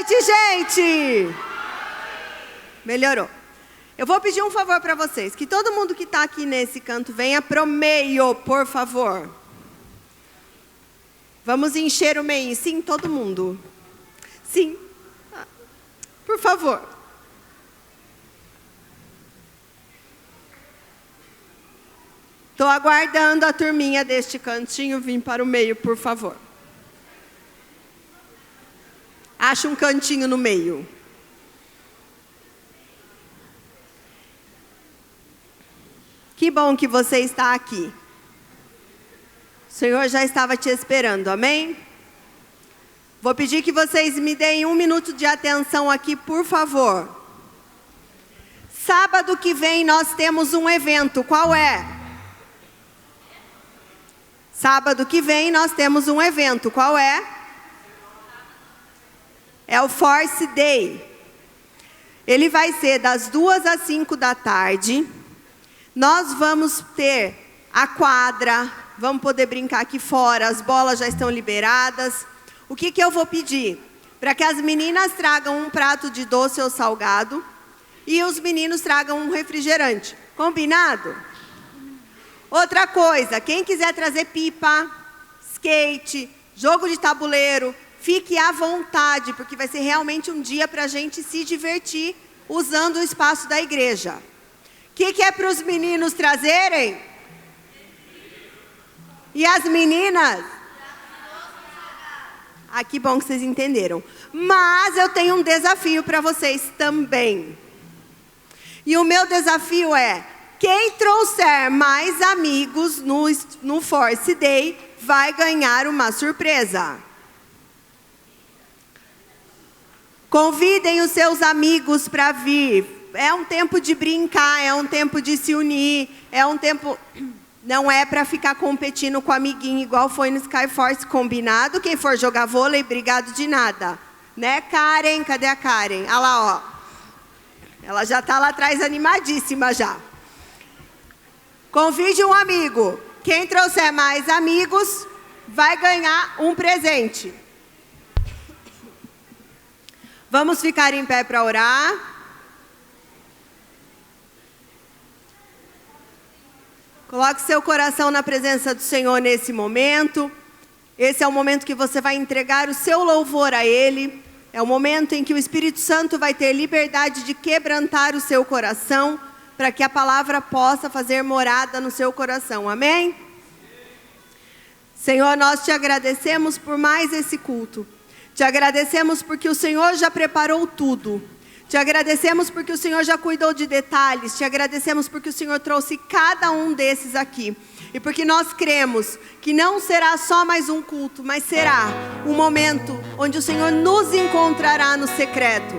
noite, gente! Melhorou. Eu vou pedir um favor para vocês, que todo mundo que está aqui nesse canto venha pro meio, por favor. Vamos encher o meio. Sim, todo mundo. Sim. Por favor. Estou aguardando a turminha deste cantinho vir para o meio, por favor. Acha um cantinho no meio. Que bom que você está aqui. O Senhor já estava te esperando, amém? Vou pedir que vocês me deem 1 minuto de atenção aqui, por favor. Sábado que vem nós temos um evento, qual é? Sábado que vem nós temos um evento, qual é? É o Force Day. Ele vai ser das 2 às 5 da tarde. Nós vamos ter a quadra, vamos poder brincar aqui fora, as bolas já estão liberadas. O que eu vou pedir? Para que as meninas tragam um prato de doce ou salgado e os meninos tragam um refrigerante. Combinado? Outra coisa, quem quiser trazer pipa, skate, jogo de tabuleiro, fique à vontade, porque vai ser realmente um dia para a gente se divertir usando o espaço da igreja. O que é para os meninos trazerem? E as meninas? Ah, que bom que vocês entenderam. Mas eu tenho um desafio para vocês também. E o meu desafio é, quem trouxer mais amigos no Force Day vai ganhar uma surpresa. Convidem os seus amigos para vir. É um tempo de brincar, é um tempo de se unir, é um tempo... Não é para ficar competindo com o amiguinho, igual foi no Skyforce, combinado. Quem for jogar vôlei, obrigado de nada. Né, Karen? Cadê a Karen? Olha lá, ó. Ela já está lá atrás animadíssima já. Convide um amigo. Quem trouxer mais amigos vai ganhar um presente. Vamos ficar em pé para orar. Coloque seu coração na presença do Senhor nesse momento. Esse é o momento que você vai entregar o seu louvor a Ele. É o momento em que o Espírito Santo vai ter liberdade de quebrantar o seu coração, para que a palavra possa fazer morada no seu coração. Amém? Senhor, nós te agradecemos por mais esse culto. Te agradecemos porque o Senhor já preparou tudo. Te agradecemos porque o Senhor já cuidou de detalhes. Te agradecemos porque o Senhor trouxe cada um desses aqui. E porque nós cremos que não será só mais um culto, mas será um momento onde o Senhor nos encontrará no secreto.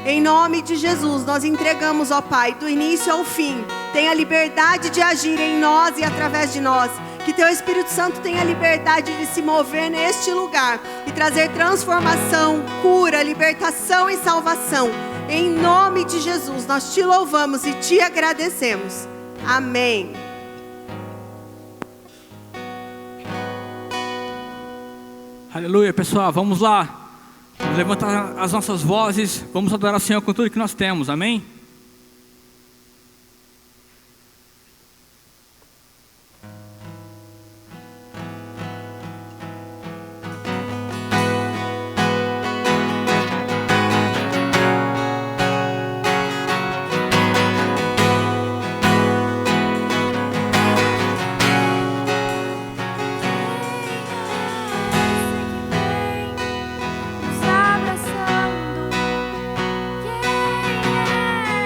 Em nome de Jesus, nós entregamos, ó Pai, do início ao fim. Tenha liberdade de agir em nós e através de nós. Que Teu Espírito Santo tenha liberdade de se mover neste lugar e trazer transformação, cura, libertação e salvação. Em nome de Jesus, nós te louvamos e te agradecemos. Amém. Aleluia, pessoal, vamos lá. Vamos levantar as nossas vozes, vamos adorar o Senhor com tudo que nós temos, amém? Nos abraçando, quem é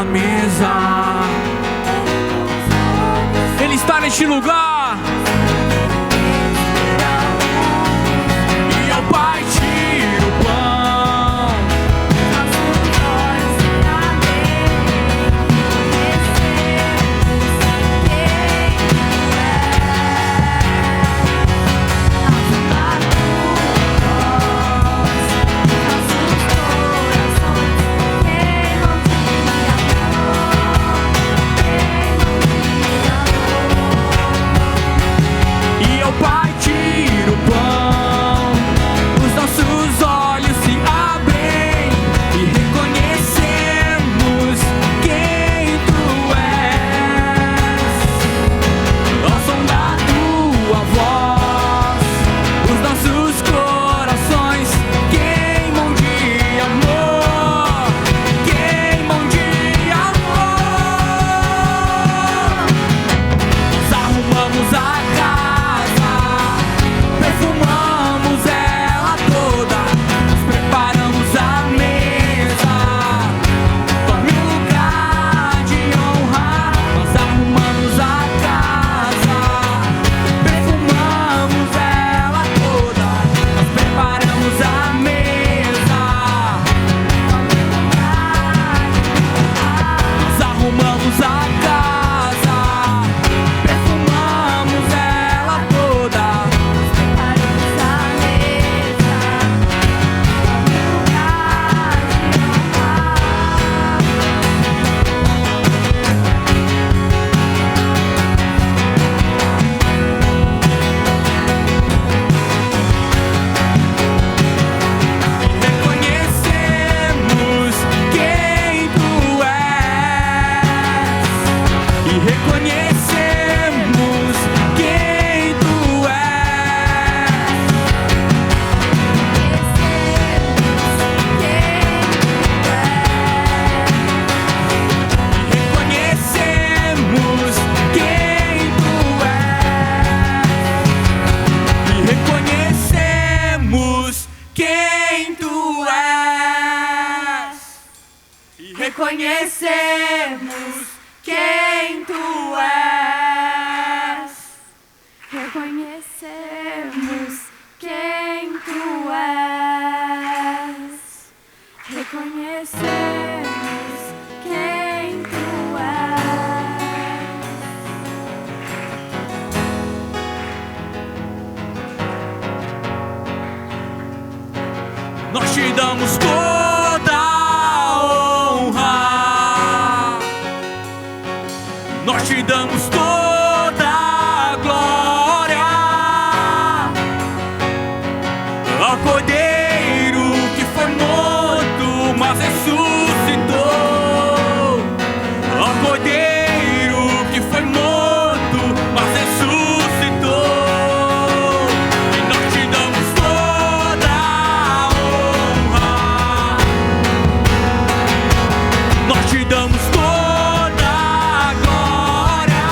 à mesa. Ele está neste lugar. E ao partir o pão, nossos olhos se abrem, reconhecemos quem Tu és. Ao sombrar tua voz, nossos corações queimam de amor, e ao partir o pão, os nossos olhos se abrem e reconhecemos quem Tu és. Ao som da Tua voz, os nossos corações queimam de amor, queimam de amor. Nós arrumamos a casa, perfumamos ela toda, nós preparamos a mesa. Tome um lugar de honra. Nós arrumamos a casa, perfumamos ela toda, nós preparamos a mesa. Nós arrumamos a casa, perfumamos ela toda. preparamos a mesa, Reconhecemos quem Tu és, e reconhecemos quem Tu és. reconhecemos quem Tu és. E reconhecemos quem Tu és. E reconhecemos quem Tu és. Reconhecemos quem Tu és. Reconhecemos quem Tu és. Nós Te damos toda a honra. Nós Te damos toda a glória ao Cordeiro que foi morto, mas ressuscitou. Ao Cordeiro que foi morto, mas ressuscitou. E nós Te damos toda a honra. Nós Te damos toda a glória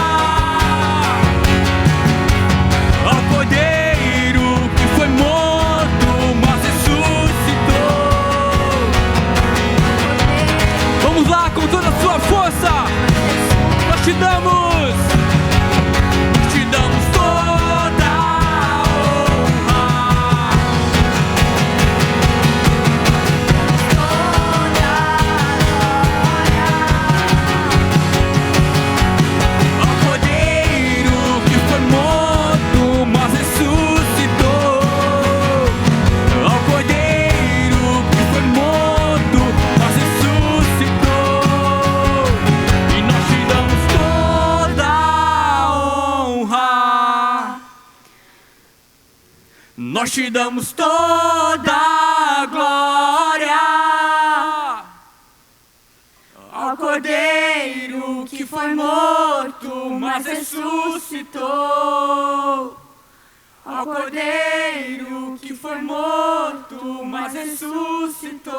ao Cordeiro que foi morto, mas ressuscitou. Vamos lá com toda a sua força. Nós Te damos toda a honra. Ao Cordeiro que foi morto, mas ressuscitou. Ao Cordeiro que foi morto, mas ressuscitou. E nós Te damos toda a honra. Nós Te damos toda a glória ao Cordeiro que foi morto, mas ressuscitou. Ao Cordeiro que foi morto, mas ressuscitou.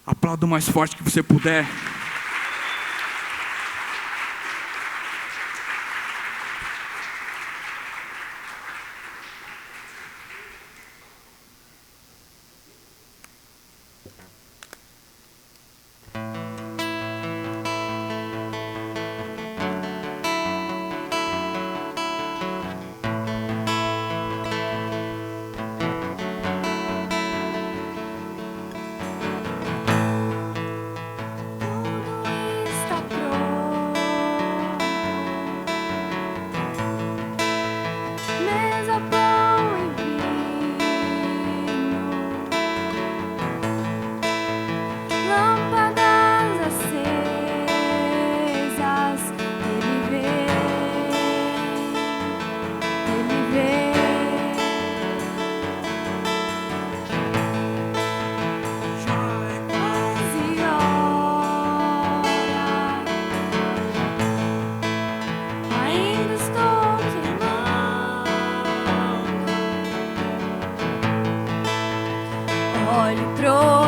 Aplauda o mais forte que você puder.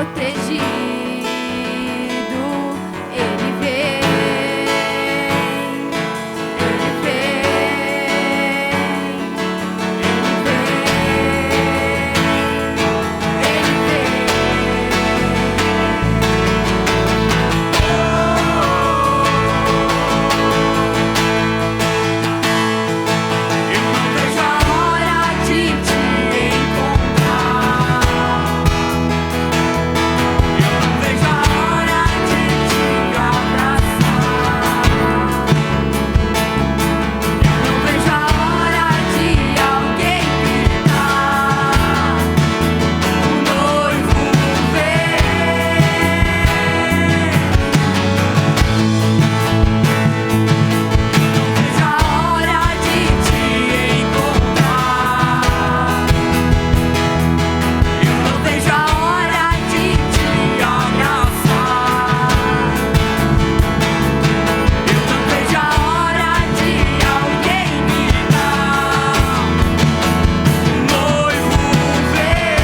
protegido. Ele vem, ele vem, ele vem, ele Eu não vejo a hora de te encontrar. Eu não vejo a hora de te abraçar. Eu não vejo a hora de alguém gritar: o noivo vem. Vejo a hora de te encontrar. Eu não vejo a hora de te abraçar. Eu não vejo a hora de alguém gritar: o noivo vem.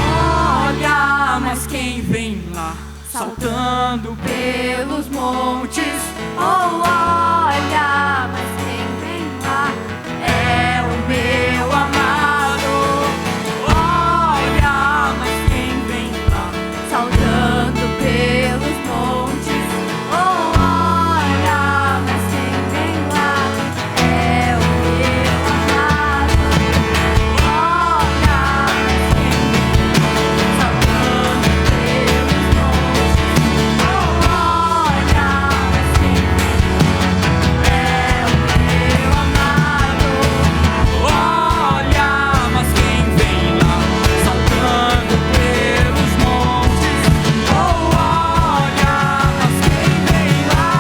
Olha, mas quem vem lá, saltando pelos montes? Oh, olha, mas quem vem lá é o meu amado. Olha, mas quem vem lá, saltando pelos montes? Oh, olha, mas quem vem lá é o meu amado. Olha, mas quem vem saltando pelos montes? Oh, olha, mas quem vem é o meu amado. Olha, mas quem vem lá saltando pelos montes? Oh, olha, mas quem vem lá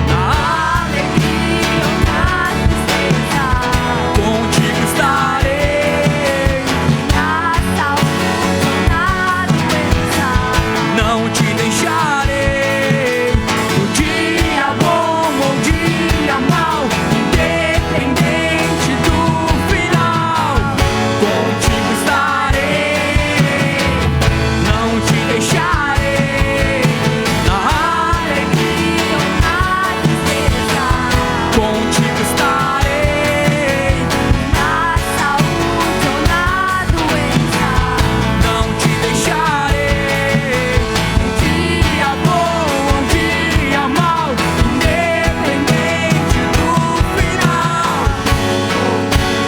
na alegria ou na tristeza, contigo estarei. Na saúde ou na doença, não te deixarei. No dia bom ou dia mau, independente do final, contigo estarei. Não te deixarei. Na alegria ou na tristeza, contigo estarei. Na saúde ou na doença, não te deixarei. Dia bom ou dia mau, independente do final,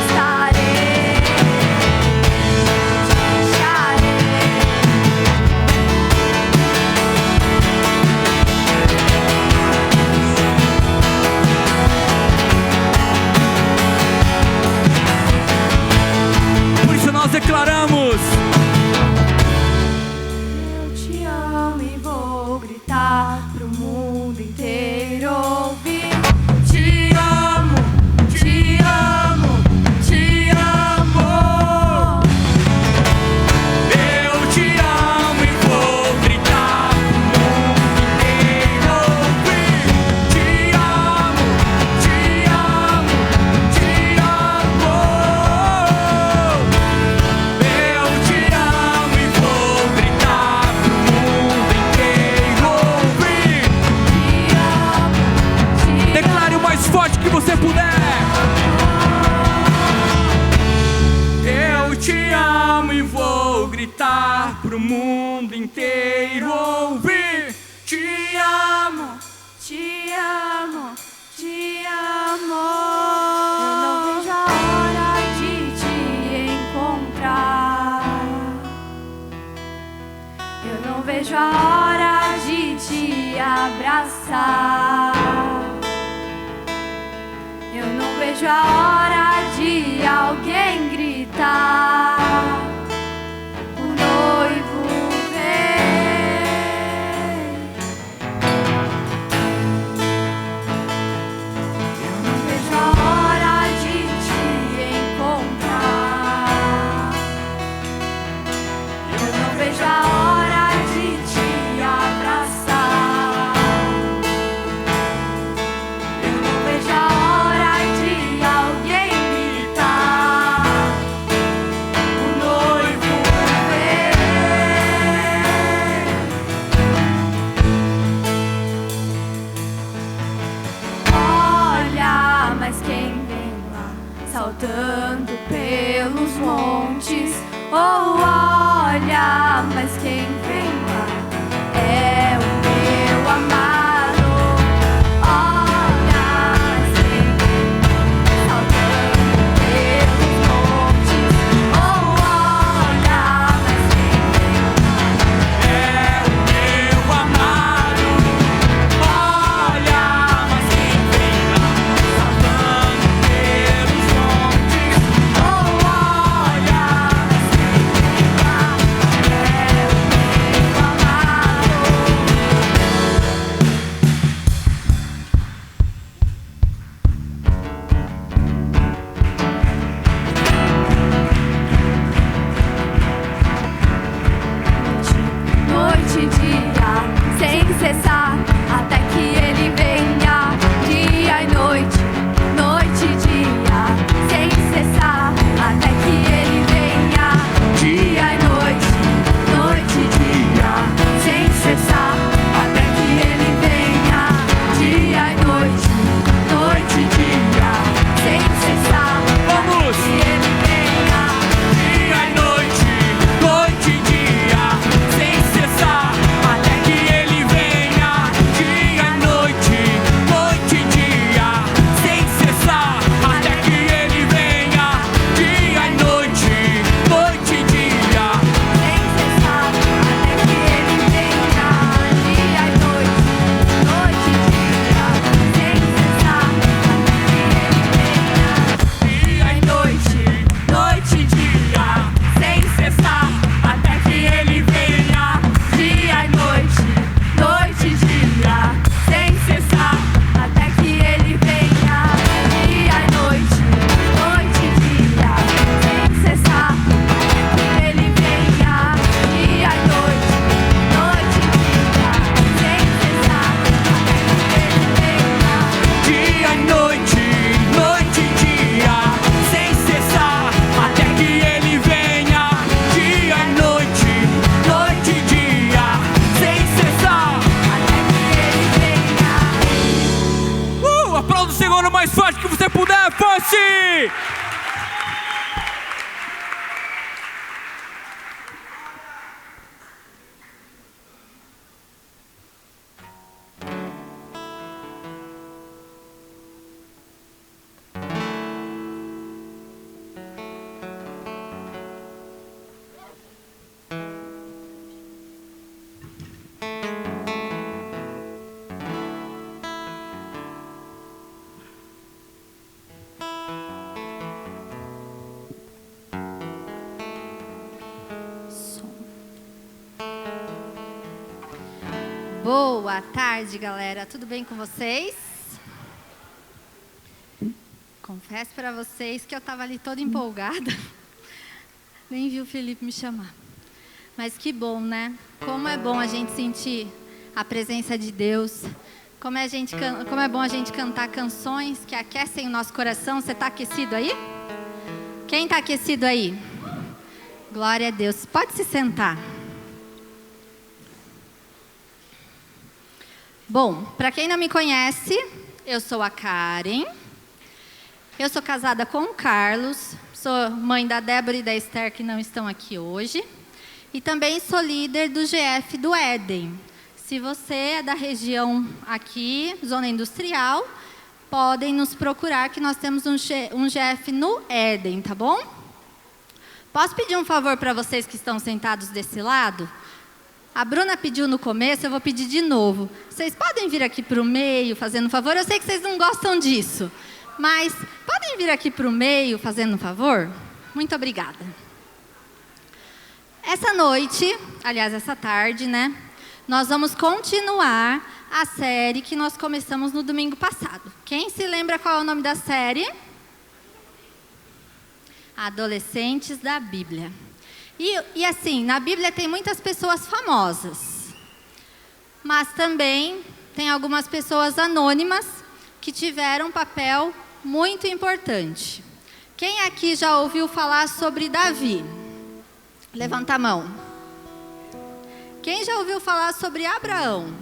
estarei. Te Por isso nós declaramos: Eu te amo e vou gritar pro mundo inteiro ouvir. Te amo, te amo, te amo. eu te amo e vou gritar pro mundo inteiro ouvir. Te amo, te amo, te amo. Eu te amo e vou gritar pro mundo inteiro ouvir. Declare o mais forte que você puder. Eu te amo e vou gritar pro mundo inteiro ouvir. Te amo. Te amo, te amo. Eu não vejo a hora de te encontrar. Eu não vejo a hora de te abraçar. Eu não vejo a hora de alguém gritar: o noivo vem. Eu não vejo a hora de te encontrar. Eu não vejo a hora de te abraçar. Eu não sem cessar, até que Ele venha. Dia e noite, noite e dia, sem cessar, até que Ele venha. Dia e noite, noite e dia, sem cessar, até que Ele venha. Dia e noite, noite e dia, sem cessar, Vamos! até que Ele venha. Dia e noite, noite e dia, sem cessar, até que Ele venha. Dia e noite, noite e dia, sem cessar, até que Ele venha. Dia e noite, noite e dia. Sem cessar, até que Ele venha. Dia e noite, noite e dia, sem cessar, até que Ele venha. Dia e noite, noite e dia, sem cessar, até que Ele venha. Dia e noite, noite e dia, sem cessar, até que Ele venha. Dia e noite, noite e dia, sem cessar, até que Ele venha. Dia e noite, noite e dia, sem cessar, até que Ele venha. Dia e noite, noite e dia, sem cessar. Aplauda o Senhor o mais forte que você puder, forte! Boa tarde, galera. Tudo bem com vocês? Confesso para vocês que eu estava ali toda empolgada. Nem vi o Felipe me chamar. Mas que bom, né? Como é bom a gente sentir a presença de Deus. Como é bom a gente cantar canções que aquecem o nosso coração. Você está aquecido aí? Quem está aquecido aí? Glória a Deus. Pode se sentar. Bom, para quem não me conhece, eu sou a Karen. Eu sou casada com o Carlos. Sou mãe da Débora e da Esther, que não estão aqui hoje. E também sou líder do GF do Éden. Se você é da região aqui, zona industrial, podem nos procurar que nós temos um GF no Éden, tá bom? Posso pedir um favor para vocês que estão sentados desse lado? A Bruna pediu no começo, eu vou pedir de novo. Vocês podem vir aqui para o meio, fazendo um favor? Eu sei que vocês não gostam disso, mas podem vir aqui para o meio, fazendo um favor? Muito obrigada. Essa noite, aliás, essa tarde, né? Nós vamos continuar a série que nós começamos no domingo passado. Quem se lembra qual é o nome da série? Adolescentes da Bíblia. E assim, na Bíblia tem muitas pessoas famosas, mas também tem algumas pessoas anônimas que tiveram um papel muito importante. Quem aqui já ouviu falar sobre Davi? Levanta a mão. Quem já ouviu falar sobre Abraão?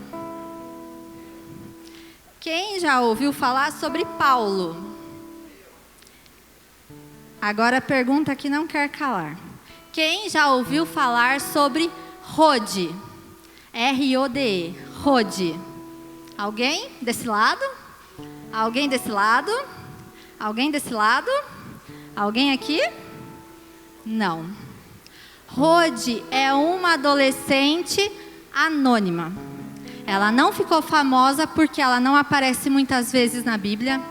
Quem já ouviu falar sobre Paulo? Agora a pergunta que não quer calar. Quem já ouviu falar sobre Rode? R-O-D-E, Rode. Alguém desse lado? Alguém desse lado? Alguém desse lado? Alguém aqui? Não. Rode é uma adolescente anônima. Ela não ficou famosa porque ela não aparece muitas vezes na Bíblia.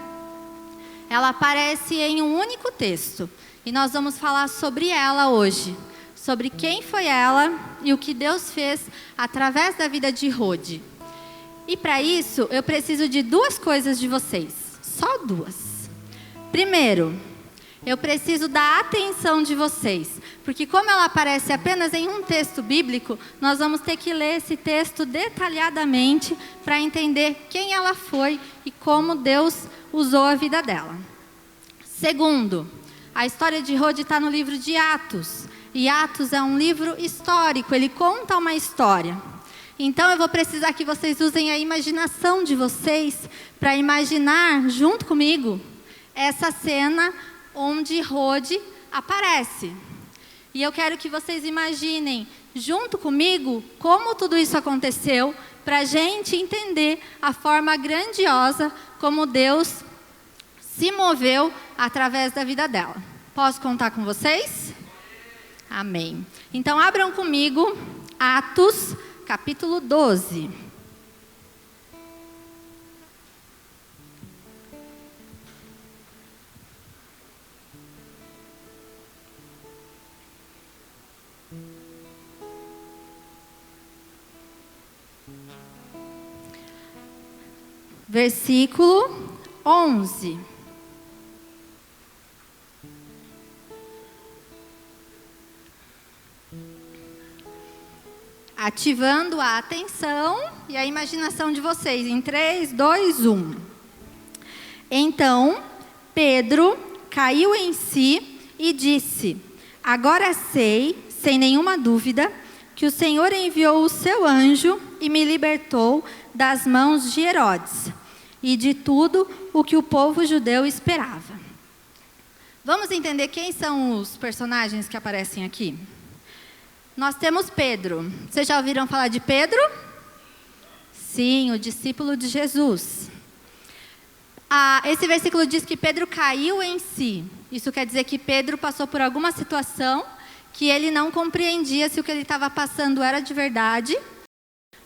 Ela aparece em um único texto. E nós vamos falar sobre ela hoje. Sobre quem foi ela e o que Deus fez através da vida de Rode. E para isso, eu preciso de duas coisas de vocês. Só duas. Primeiro, eu preciso da atenção de vocês. Porque como ela aparece apenas em um texto bíblico, nós vamos ter que ler esse texto detalhadamente para entender quem ela foi e como Deus usou a vida dela. Segundo, a história de Rode está no livro de Atos. E Atos é um livro histórico, ele conta uma história. Então eu vou precisar que vocês usem a imaginação de vocês para imaginar, junto comigo, essa cena onde Rode aparece. E eu quero que vocês imaginem, junto comigo, como tudo isso aconteceu, para a gente entender a forma grandiosa como Deus se moveu através da vida dela. Posso contar com vocês? Amém. Então abram comigo Atos, capítulo 12. Versículo 11. Ativando a atenção e a imaginação de vocês em 3, 2, 1. Então, Pedro caiu em si e disse: agora sei, sem nenhuma dúvida, que o Senhor enviou o seu anjo e me libertou das mãos de Herodes e de tudo o que o povo judeu esperava. Vamos entender quem são os personagens que aparecem aqui? Nós temos Pedro. Vocês já ouviram falar de Pedro? Sim, o discípulo de Jesus. Esse versículo diz que Pedro caiu em si. Isso quer dizer que Pedro passou por alguma situação que ele não compreendia se o que ele estava passando era de verdade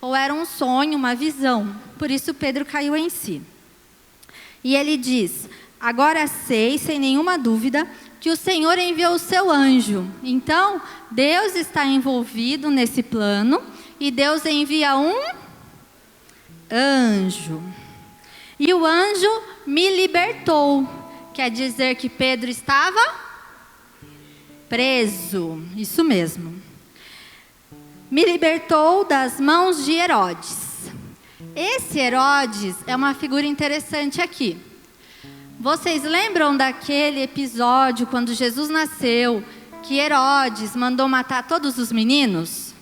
ou era um sonho, uma visão. Por isso Pedro caiu em si. E ele diz: agora sei, sem nenhuma dúvida, que o Senhor enviou o seu anjo. Então, Deus está envolvido nesse plano e Deus envia um anjo. E o anjo me libertou. Quer dizer que Pedro estava preso. Isso mesmo. Me libertou das mãos de Herodes. Esse Herodes é uma figura interessante aqui. Vocês lembram daquele episódio quando Jesus nasceu, que Herodes mandou matar todos os meninos?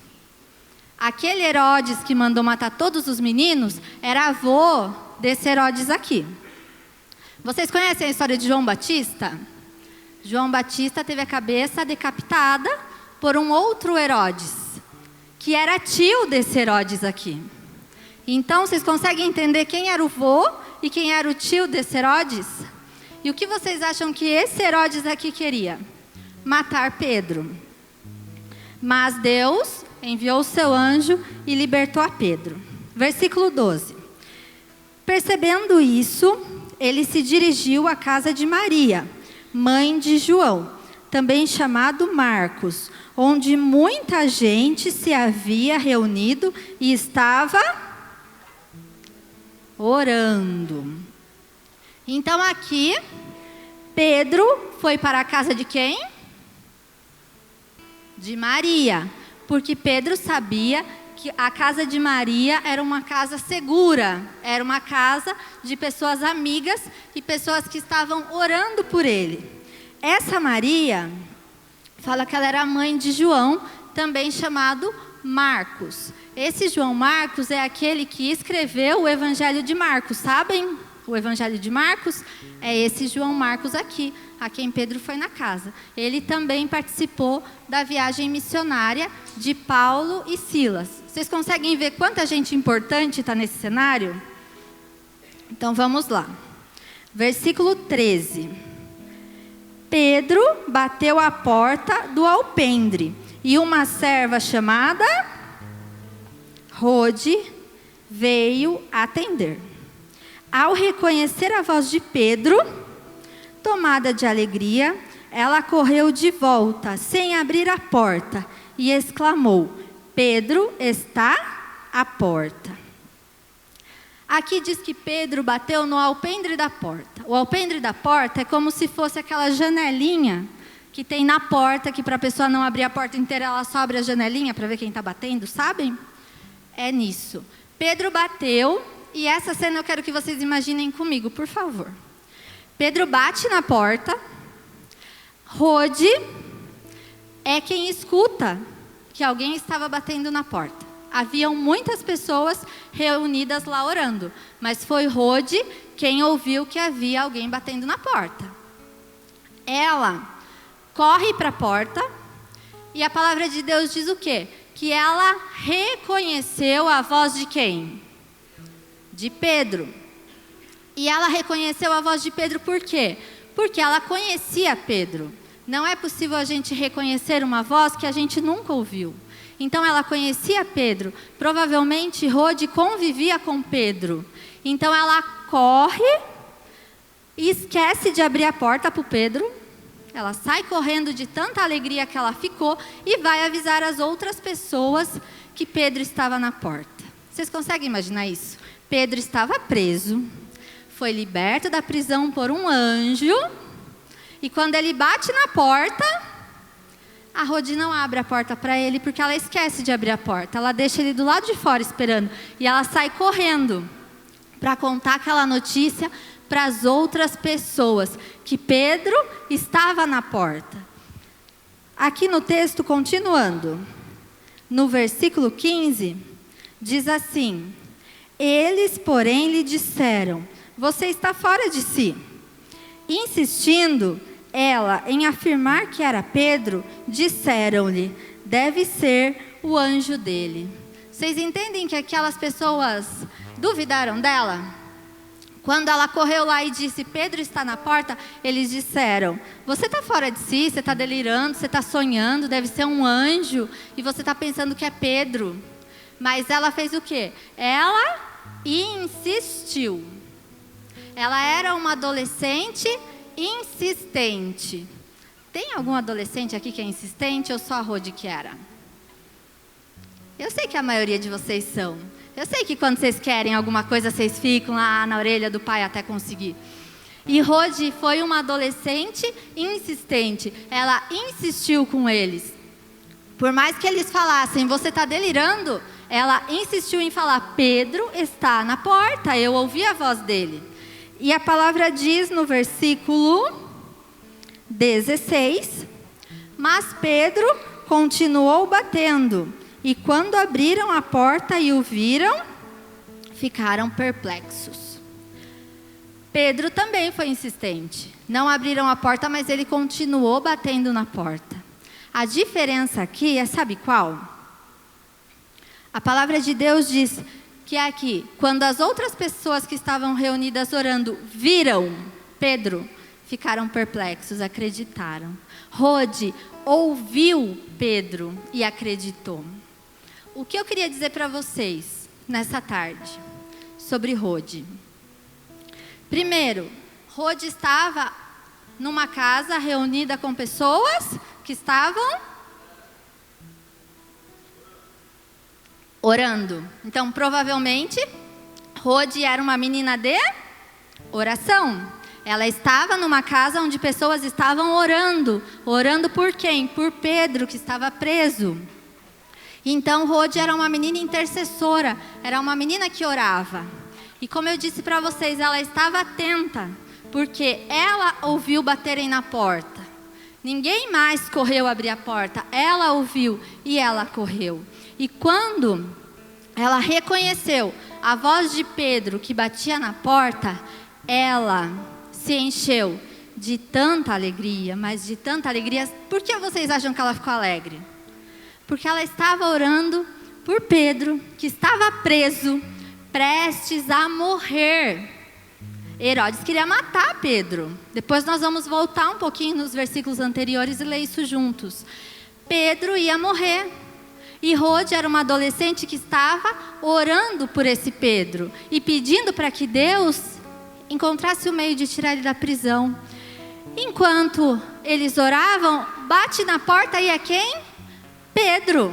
Aquele Herodes que mandou matar todos os meninos era avô desse Herodes aqui. Vocês conhecem a história de João Batista? João Batista teve a cabeça decapitada por um outro Herodes, que era tio desse Herodes aqui. Então, vocês conseguem entender quem era o vô e quem era o tio desse Herodes? E o que vocês acham que esse Herodes aqui queria? Matar Pedro. Mas Deus enviou o seu anjo e libertou a Pedro. Versículo 12. Percebendo isso, ele se dirigiu à casa de Maria, mãe de João, também chamado Marcos, onde muita gente se havia reunido e estava orando. Então aqui, Pedro foi para a casa de quem? De Maria, porque Pedro sabia que a casa de Maria era uma casa segura, era uma casa de pessoas amigas e pessoas que estavam orando por ele. Essa Maria fala que ela era mãe de João, também chamado Marcos. Esse João Marcos é aquele que escreveu o Evangelho de Marcos, sabem? O Evangelho de Marcos é esse João Marcos aqui, a quem Pedro foi na casa. Ele também participou da viagem missionária de Paulo e Silas. Vocês conseguem ver quanta gente importante está nesse cenário? Então vamos lá. Versículo 13. Pedro bateu à porta do alpendre e uma serva chamada Rode veio atender. Ao reconhecer a voz de Pedro, tomada de alegria, ela correu de volta, sem abrir a porta, e exclamou: Pedro está à porta. Aqui diz que Pedro bateu no alpendre da porta. O alpendre da porta é como se fosse aquela janelinha que tem na porta, que para a pessoa não abrir a porta inteira, ela só abre a janelinha para ver quem está batendo, sabem? É nisso. Pedro bateu, e essa cena eu quero que vocês imaginem comigo, por favor. Pedro bate na porta, Rode é quem escuta que alguém estava batendo na porta. Haviam muitas pessoas reunidas lá orando, mas foi Rode quem ouviu que havia alguém batendo na porta. Ela corre para a porta e a palavra de Deus diz o quê? Que ela reconheceu a voz de quem? De Pedro. E ela reconheceu a voz de Pedro por quê? Porque ela conhecia Pedro. Não é possível a gente reconhecer uma voz que a gente nunca ouviu. Então ela conhecia Pedro. Provavelmente Rode convivia com Pedro. Então ela corre e esquece de abrir a porta para o Pedro. Ela sai correndo de tanta alegria que ela ficou e vai avisar as outras pessoas que Pedro estava na porta. Vocês conseguem imaginar isso? Pedro estava preso, foi liberto da prisão por um anjo, e quando ele bate na porta, a Rode não abre a porta para ele porque ela esquece de abrir a porta. Ela deixa ele do lado de fora esperando e ela sai correndo para contar aquela notícia para as outras pessoas, que Pedro estava na porta. Aqui no texto, continuando, no versículo 15, diz assim: eles, porém, lhe disseram: você está fora de si. Insistindo ela em afirmar que era Pedro, disseram-lhe: deve ser o anjo dele. Vocês entendem que aquelas pessoas duvidaram dela? Quando ela correu lá e disse: Pedro está na porta, eles disseram: você está fora de si, você está delirando, você está sonhando, deve ser um anjo, e você está pensando que é Pedro. Mas ela fez o quê? Ela insistiu. Ela era uma adolescente insistente. Tem algum adolescente aqui que é insistente ou só a Rode que era? Eu sei que a maioria de vocês são. Eu sei que quando vocês querem alguma coisa, vocês ficam lá na orelha do pai até conseguir. E Rode foi uma adolescente insistente. Ela insistiu com eles. Por mais que eles falassem: você está delirando, ela insistiu em falar: Pedro está na porta, eu ouvi a voz dele. E a palavra diz no versículo 16: mas Pedro continuou batendo. E quando abriram a porta e o viram, ficaram perplexos. Pedro também foi insistente. Não abriram a porta, mas ele continuou batendo na porta. A diferença aqui é, sabe qual? A palavra de Deus diz que aqui, quando as outras pessoas que estavam reunidas orando viram Pedro, ficaram perplexos, acreditaram. Rode ouviu Pedro e acreditou. O que eu queria dizer para vocês nessa tarde sobre Rode? Primeiro, Rode estava numa casa reunida com pessoas que estavam orando. Então, provavelmente, Rode era uma menina de oração. Ela estava numa casa onde pessoas estavam orando. Orando por quem? Por Pedro, que estava preso. Então, Rode era uma menina intercessora, era uma menina que orava. E como eu disse para vocês, ela estava atenta, porque ela ouviu baterem na porta. Ninguém mais correu abrir a porta, ela ouviu e ela correu. E quando ela reconheceu a voz de Pedro que batia na porta, ela se encheu de tanta alegria, mas de tanta alegria. Por que vocês acham que ela ficou alegre? Porque ela estava orando por Pedro, que estava preso, prestes a morrer. Herodes queria matar Pedro. Depois nós vamos voltar um pouquinho nos versículos anteriores e ler isso juntos. Pedro ia morrer. E Rode era uma adolescente que estava orando por esse Pedro e pedindo para que Deus encontrasse o meio de tirar ele da prisão. Enquanto eles oravam, bate na porta e é quem? Pedro.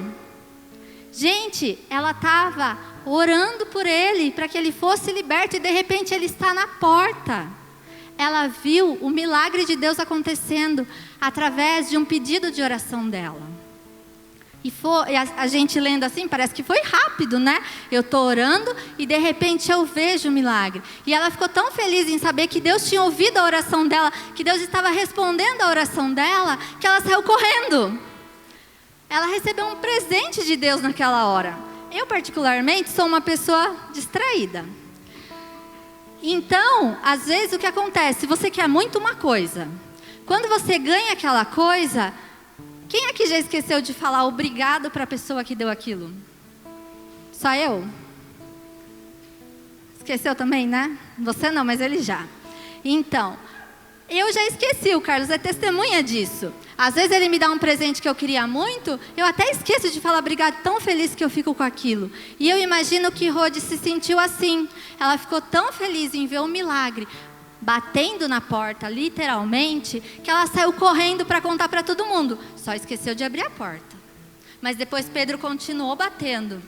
Gente, ela estava orando por ele, para que ele fosse liberto, e de repente ele está na porta. ela viu o milagre de Deus acontecendo através de um pedido de oração dela. E a gente lendo assim, parece que foi rápido, né? Eu estou orando e de repente eu vejo o milagre. E ela ficou tão feliz em saber que Deus tinha ouvido a oração dela, que Deus estava respondendo a oração dela, que ela saiu correndo. Ela recebeu um presente de Deus naquela hora. Eu particularmente sou uma pessoa distraída. Então, às vezes o que acontece? Você quer muito uma coisa. Quando você ganha aquela coisa... Quem aqui já esqueceu de falar obrigado para a pessoa que deu aquilo? Só eu? Esqueceu também, né? Você não, mas ele já. Então, eu já esqueci, o Carlos é testemunha disso. Às vezes ele me dá um presente que eu queria muito, eu até esqueço de falar obrigado, tão feliz que eu fico com aquilo. E eu imagino que Rode se sentiu assim. Ela ficou tão feliz em ver o milagre, batendo na porta, literalmente, que ela saiu correndo para contar para todo mundo. Só esqueceu de abrir a porta. Mas depois Pedro continuou batendo.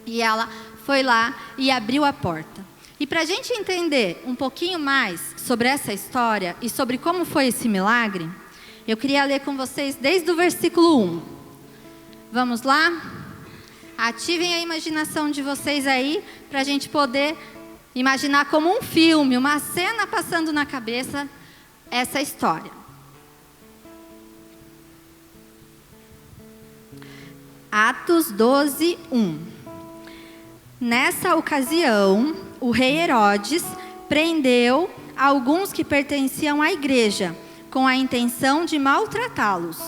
E ela foi lá e abriu a porta. E para a gente entender um pouquinho mais sobre essa história e sobre como foi esse milagre, eu queria ler com vocês desde o versículo 1. Vamos lá? Ativem a imaginação de vocês aí, para a gente poder imaginar como um filme, uma cena passando na cabeça, essa história. Atos 12, 1. Nessa ocasião, o rei Herodes prendeu alguns que pertenciam à igreja, com a intenção de maltratá-los.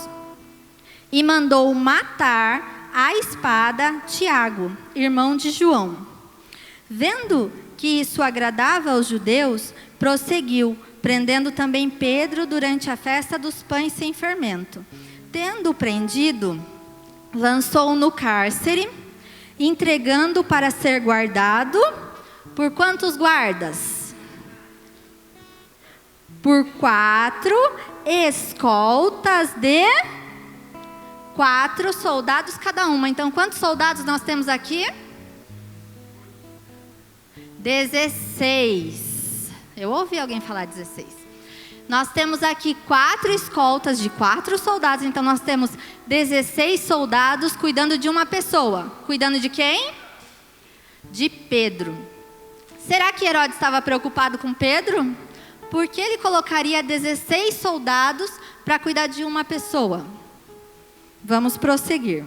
E mandou matar à espada Tiago, irmão de João. Vendo que isso agradava aos judeus, prosseguiu, prendendo também Pedro durante a festa dos pães sem fermento. Tendo-o prendido, lançou-o no cárcere, entregando para ser guardado por quantos guardas? Por 4 escoltas de 4 soldados cada uma. Então, quantos soldados nós temos aqui? 16. Eu ouvi alguém falar 16. Nós temos aqui 4 escoltas de 4 soldados. Então nós temos 16 soldados cuidando de uma pessoa. Cuidando de quem? De Pedro. Será que Herodes estava preocupado com Pedro? Por que ele colocaria 16 soldados para cuidar de uma pessoa? Vamos prosseguir.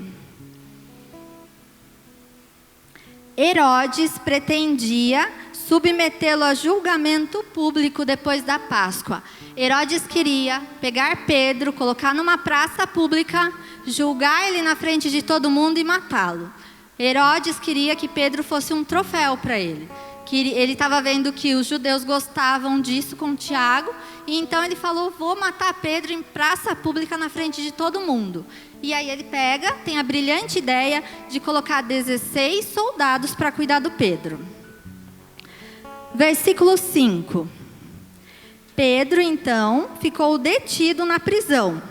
Herodes pretendia submetê-lo a julgamento público depois da Páscoa. Herodes queria pegar Pedro, colocar numa praça pública, julgar ele na frente de todo mundo e matá-lo. Herodes queria que Pedro fosse um troféu para ele. Que ele estava vendo que os judeus gostavam disso com Tiago, e então ele falou, vou matar Pedro em praça pública na frente de todo mundo. E aí ele tem a brilhante ideia de colocar 16 soldados para cuidar do Pedro. Versículo 5. Pedro, então, ficou detido na prisão.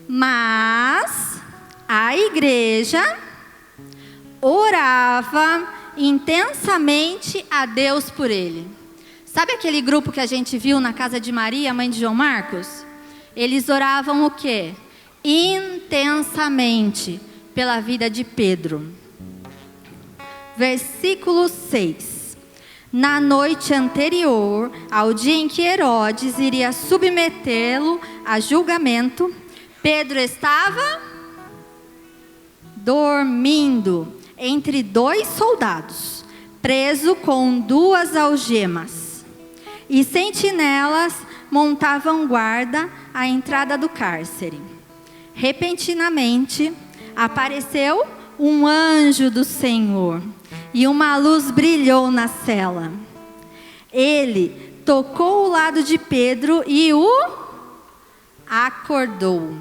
Mas a igreja orava intensamente a Deus por ele. Sabe aquele grupo que a gente viu na casa de Maria, mãe de João Marcos? Eles oravam o quê? Intensamente pela vida de Pedro. Versículo 6. Na noite anterior ao dia em que Herodes iria submetê-lo a julgamento, Pedro estava dormindo entre 2 soldados, preso com 2 algemas. E sentinelas montavam guarda à entrada do cárcere. Repentinamente, apareceu um anjo do Senhor, e uma luz brilhou na cela. Ele tocou o lado de Pedro e o acordou.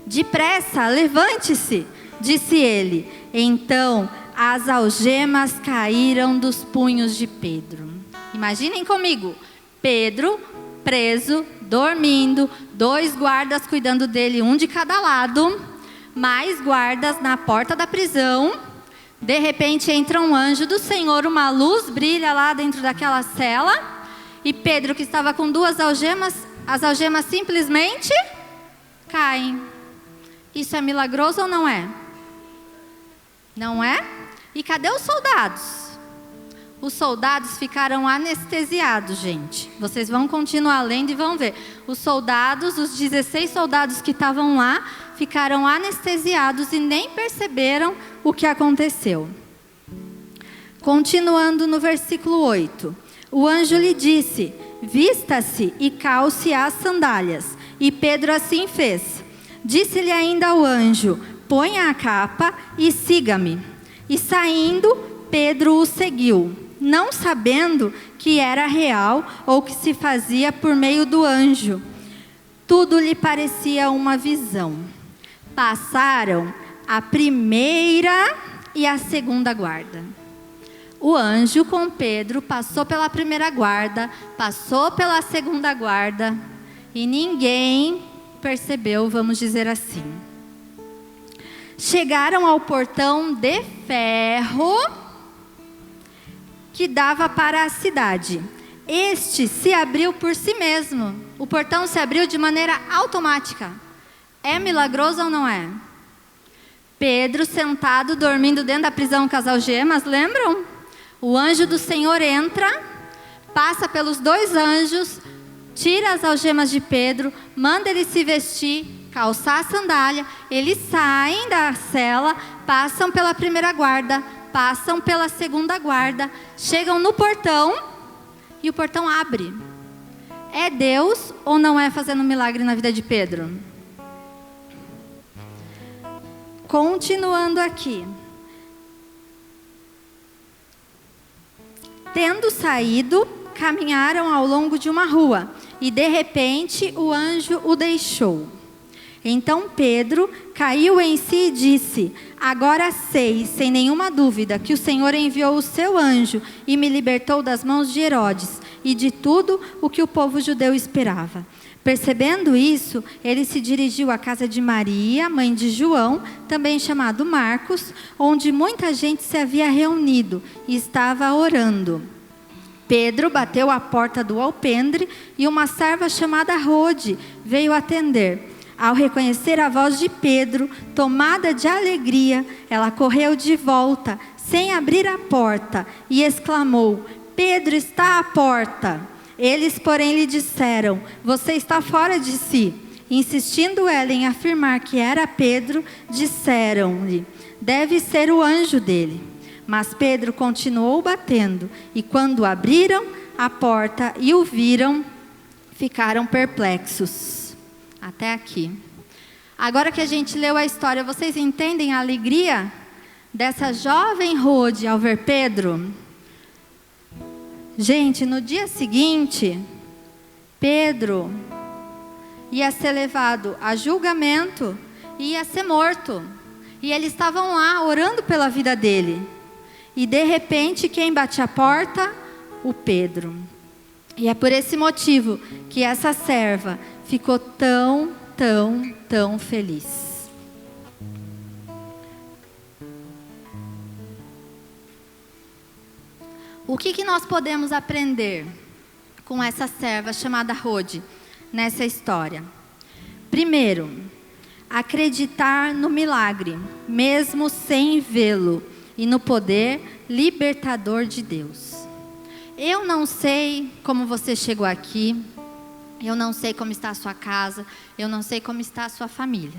Depressa, levante-se, disse ele. Então, as algemas caíram dos punhos de Pedro. Imaginem comigo, Pedro preso, dormindo, 2 guardas cuidando dele, um de cada lado, mais guardas na porta da prisão. De repente entra um anjo do Senhor, uma luz brilha lá dentro daquela cela, e Pedro, que estava com 2 algemas, as algemas simplesmente caem. Isso é milagroso ou não é? Não é? E cadê os soldados? Os soldados ficaram anestesiados, gente. Vocês vão continuar lendo e vão ver. Os soldados, os 16 soldados que estavam lá, ficaram anestesiados e nem perceberam o que aconteceu. Continuando no versículo 8. O anjo lhe disse: vista-se e calce as sandálias. E Pedro assim fez. Disse-lhe ainda o anjo: ponha a capa e siga-me. E saindo, Pedro o seguiu, não sabendo que era real ou que se fazia por meio do anjo. Tudo lhe parecia uma visão. Passaram a primeira e a segunda guarda. O anjo com Pedro passou pela primeira guarda, passou pela segunda guarda e ninguém percebeu, vamos dizer assim. Chegaram ao portão de ferro que dava para a cidade. Este se abriu por si mesmo. O portão se abriu de maneira automática. É milagroso ou não é? Pedro sentado, dormindo dentro da prisão com as algemas, lembram? O anjo do Senhor entra, passa pelos 2 anjos, tira as algemas de Pedro, manda ele se vestir, calçar a sandália, eles saem da cela, passam pela primeira guarda, passam pela segunda guarda, chegam no portão e o portão abre. É Deus ou não é fazendo um milagre na vida de Pedro? Continuando aqui. Tendo saído, caminharam ao longo de uma rua, e de repente o anjo o deixou. Então Pedro caiu em si e disse: agora sei, sem nenhuma dúvida, que o Senhor enviou o seu anjo e me libertou das mãos de Herodes e de tudo o que o povo judeu esperava. Percebendo isso, ele se dirigiu à casa de Maria, mãe de João, também chamado Marcos, onde muita gente se havia reunido e estava orando. Pedro bateu à porta do alpendre e uma serva chamada Rode veio atender. Ao reconhecer a voz de Pedro, tomada de alegria, ela correu de volta, sem abrir a porta, e exclamou: Pedro está à porta. Eles, porém, lhe disseram: você está fora de si. Insistindo ela em afirmar que era Pedro, disseram-lhe: deve ser o anjo dele. Mas Pedro continuou batendo, e quando abriram a porta e o viram, ficaram perplexos. Até aqui. Agora que a gente leu a história, vocês entendem a alegria dessa jovem Rode ao ver Pedro? Gente, no dia seguinte, Pedro ia ser levado a julgamento e ia ser morto. E eles estavam lá orando pela vida dele. E de repente, quem bate a porta? O Pedro. E é por esse motivo que essa serva ficou tão feliz. O que nós podemos aprender com essa serva chamada Rode nessa história? Primeiro, acreditar no milagre, mesmo sem vê-lo, e no poder libertador de Deus. Eu não sei como você chegou aqui, eu não sei como está a sua casa, eu não sei como está a sua família.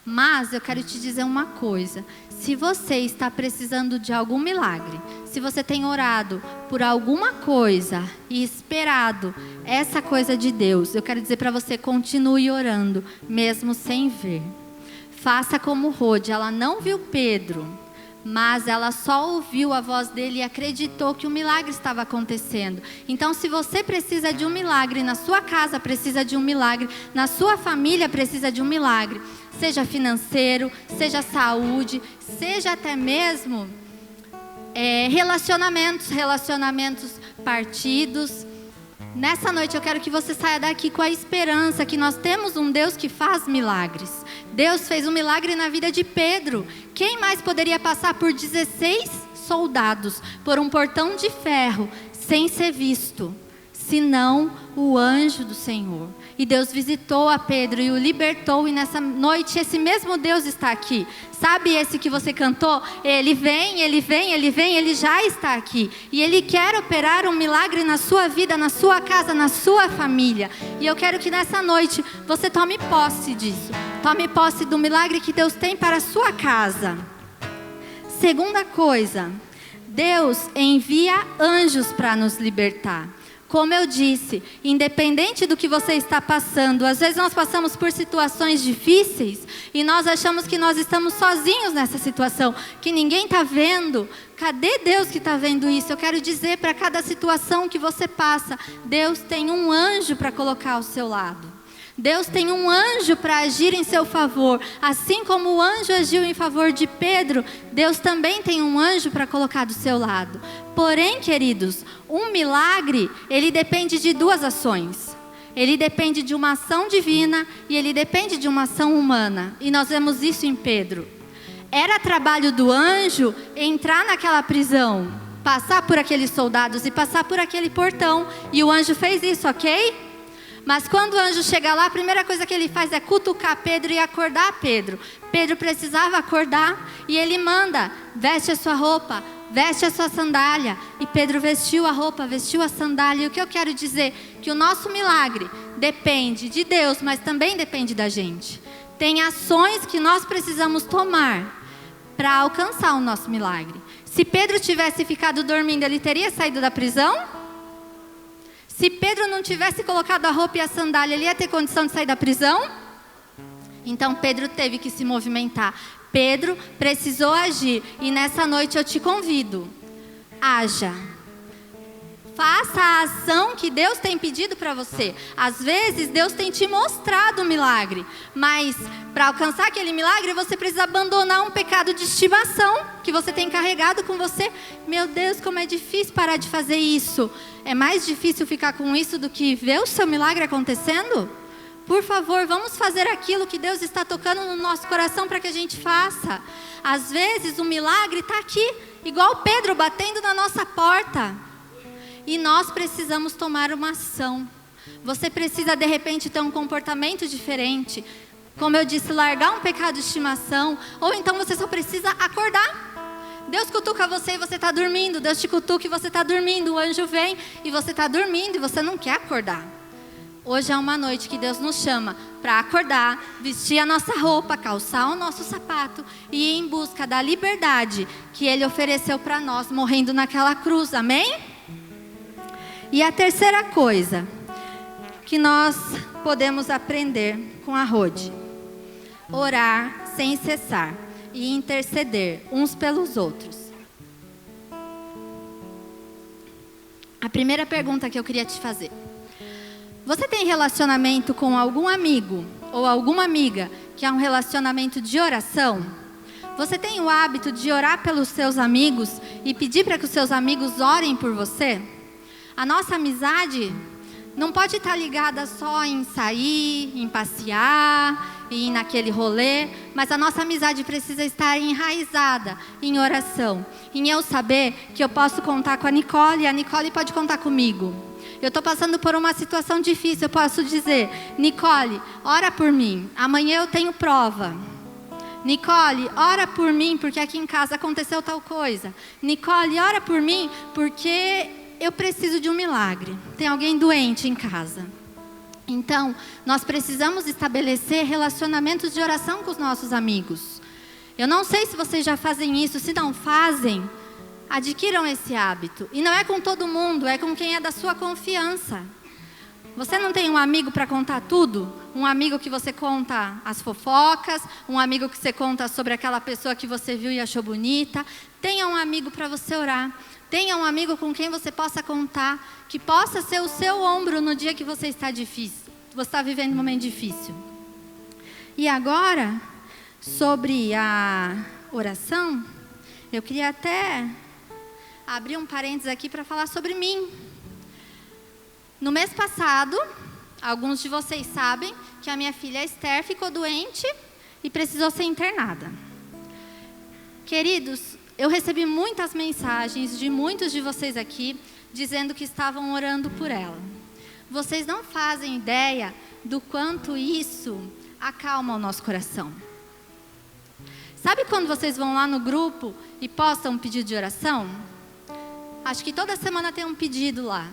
Mas eu quero te dizer uma coisa: se você está precisando de algum milagre, se você tem orado por alguma coisa e esperado essa coisa de Deus, eu quero dizer para você: continue orando, mesmo sem ver. Faça como Rode, ela não viu Pedro, mas ela só ouviu a voz dele e acreditou que o milagre estava acontecendo. Então, se você precisa de um milagre na sua casa, precisa de um milagre na sua família, precisa de um milagre, seja financeiro, seja saúde, seja até mesmo relacionamentos partidos. Nessa noite eu quero que você saia daqui com a esperança que nós temos um Deus que faz milagres. Deus fez um milagre na vida de Pedro. Quem mais poderia passar por 16 soldados, por um portão de ferro, sem ser visto, senão o anjo do Senhor. E Deus visitou a Pedro e o libertou, e nessa noite esse mesmo Deus está aqui. Sabe esse que você cantou? Ele vem, ele vem, ele vem, ele já está aqui. E ele quer operar um milagre na sua vida, na sua casa, na sua família. E eu quero que nessa noite você tome posse disso. Tome posse do milagre que Deus tem para a sua casa. Segunda coisa, Deus envia anjos para nos libertar. Como eu disse, independente do que você está passando, às vezes nós passamos por situações difíceis e nós achamos que nós estamos sozinhos nessa situação, que ninguém está vendo. Cadê Deus que está vendo isso? Eu quero dizer, para cada situação que você passa, Deus tem um anjo para colocar ao seu lado. Deus tem um anjo para agir em seu favor. Assim como o anjo agiu em favor de Pedro, Deus também tem um anjo para colocar do seu lado. Porém, queridos, um milagre, ele depende de duas ações. Ele depende de uma ação divina e ele depende de uma ação humana. E nós vemos isso em Pedro. Era trabalho do anjo entrar naquela prisão, passar por aqueles soldados e passar por aquele portão. E o anjo fez isso, ok? Mas quando o anjo chega lá, a primeira coisa que ele faz é cutucar Pedro e acordar Pedro. Pedro precisava acordar e ele manda: veste a sua roupa, veste a sua sandália. E Pedro vestiu a roupa, vestiu a sandália. E o que eu quero dizer? Que o nosso milagre depende de Deus, mas também depende da gente. Tem ações que nós precisamos tomar para alcançar o nosso milagre. Se Pedro tivesse ficado dormindo, ele teria saído da prisão? Se Pedro não tivesse colocado a roupa e a sandália, ele ia ter condição de sair da prisão? Então Pedro teve que se movimentar. Pedro precisou agir. E nessa noite eu te convido. Haja. Faça a ação que Deus tem pedido para você. Às vezes Deus tem te mostrado o milagre. Mas para alcançar aquele milagre, você precisa abandonar um pecado de estimação que você tem carregado com você. Meu Deus, como é difícil parar de fazer isso. É mais difícil ficar com isso do que ver o seu milagre acontecendo? Por favor, vamos fazer aquilo que Deus está tocando no nosso coração para que a gente faça. Às vezes o milagre está aqui, igual Pedro batendo na nossa porta. E nós precisamos tomar uma ação. Você precisa de repente ter um comportamento diferente. Como eu disse, largar um pecado de estimação. Ou então você só precisa acordar. Deus cutuca você e você está dormindo. Deus te cutuca e você está dormindo. O anjo vem e você está dormindo e você não quer acordar. Hoje é uma noite que Deus nos chama para acordar, vestir a nossa roupa, calçar o nosso sapato e ir em busca da liberdade que Ele ofereceu para nós, morrendo naquela cruz. Amém? E a terceira coisa que nós podemos aprender com a Rode: orar sem cessar e interceder uns pelos outros. A primeira pergunta que eu queria te fazer: você tem relacionamento com algum amigo ou alguma amiga que é um relacionamento de oração? Você tem o hábito de orar pelos seus amigos e pedir para que os seus amigos orem por você? A nossa amizade não pode estar ligada só em sair, em passear, em ir naquele rolê, mas a nossa amizade precisa estar enraizada em oração, em eu saber que eu posso contar com a Nicole e a Nicole pode contar comigo. Eu estou passando por uma situação difícil, eu posso dizer: Nicole, ora por mim, amanhã eu tenho prova. Nicole, ora por mim porque aqui em casa aconteceu tal coisa. Nicole, ora por mim porque eu preciso de um milagre. Tem alguém doente em casa. Então, nós precisamos estabelecer relacionamentos de oração com os nossos amigos. Eu não sei se vocês já fazem isso. Se não fazem, adquiram esse hábito. E não é com todo mundo, é com quem é da sua confiança. Você não tem um amigo para contar tudo? Um amigo que você conta as fofocas, um amigo que você conta sobre aquela pessoa que você viu e achou bonita. Tenha um amigo para você orar. Tenha um amigo com quem você possa contar, que possa ser o seu ombro no dia que você está difícil, você está vivendo um momento difícil. E agora, sobre a oração, eu queria até abrir um parênteses aqui para falar sobre mim. No mês passado, alguns de vocês sabem que a minha filha Esther ficou doente e precisou ser internada. Queridos, eu recebi muitas mensagens de muitos de vocês aqui dizendo que estavam orando por ela. vocês não fazem ideia do quanto isso acalma o nosso coração. Sabe quando vocês vão lá no grupo e postam um pedido de oração? Acho que toda semana tem um pedido lá.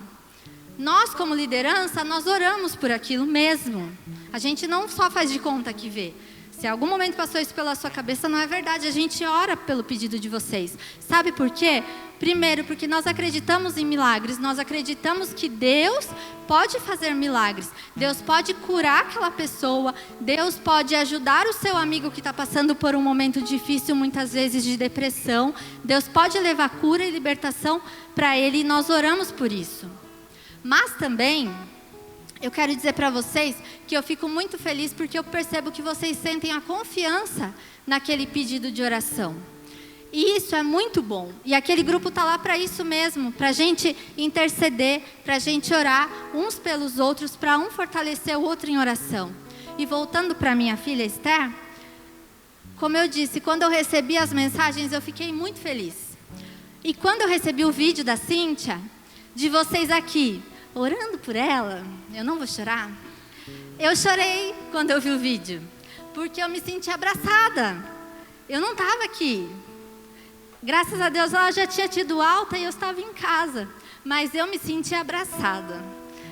Nós, como liderança, nós oramos por aquilo mesmo. A gente não só faz de conta que vê. Se algum momento passou isso pela sua cabeça, não é verdade. A gente ora pelo pedido de vocês. Sabe por quê? Primeiro, porque nós acreditamos em milagres. Nós acreditamos que Deus pode fazer milagres. Deus pode curar aquela pessoa. Deus pode ajudar o seu amigo que está passando por um momento difícil, muitas vezes de depressão. Deus pode levar cura e libertação para ele e nós oramos por isso. Mas também, eu quero dizer para vocês que eu fico muito feliz porque eu percebo que vocês sentem a confiança naquele pedido de oração. E isso é muito bom. E aquele grupo está lá para isso mesmo, para a gente interceder, para a gente orar uns pelos outros, para um fortalecer o outro em oração. E voltando para minha filha Esther, como eu disse, quando eu recebi as mensagens eu fiquei muito feliz. E quando eu recebi o vídeo da Cíntia, de vocês aqui, orando por ela, eu não vou chorar. Eu chorei quando eu vi o vídeo, porque eu me senti abraçada. Eu não estava aqui. Graças a Deus ela já tinha tido alta e eu estava em casa. Mas eu me senti abraçada.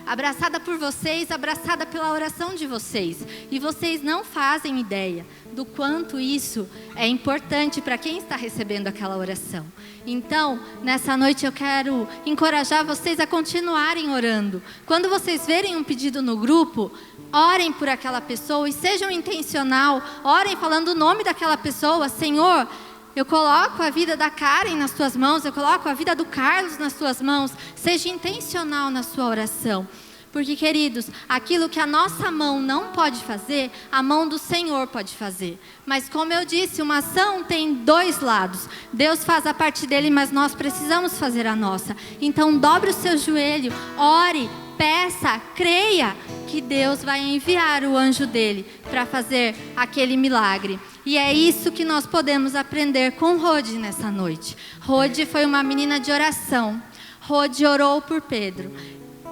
Abraçada por vocês, abraçada pela oração de vocês. E vocês não fazem ideia do quanto isso é importante para quem está recebendo aquela oração. Então, nessa noite eu quero encorajar vocês a continuarem orando. Quando vocês verem um pedido no grupo, orem por aquela pessoa e sejam intencional. Orem falando o nome daquela pessoa. Senhor, eu coloco a vida da Karen nas tuas mãos, eu coloco a vida do Carlos nas tuas mãos. Seja intencional na sua oração. Porque, queridos, aquilo que a nossa mão não pode fazer, a mão do Senhor pode fazer. Mas, como eu disse, uma ação tem dois lados. Deus faz a parte dele, mas nós precisamos fazer a nossa. Então, dobre o seu joelho, ore, peça, creia que Deus vai enviar o anjo dele para fazer aquele milagre. E é isso que nós podemos aprender com Rode nessa noite. Rode foi uma menina de oração. Rode orou por Pedro.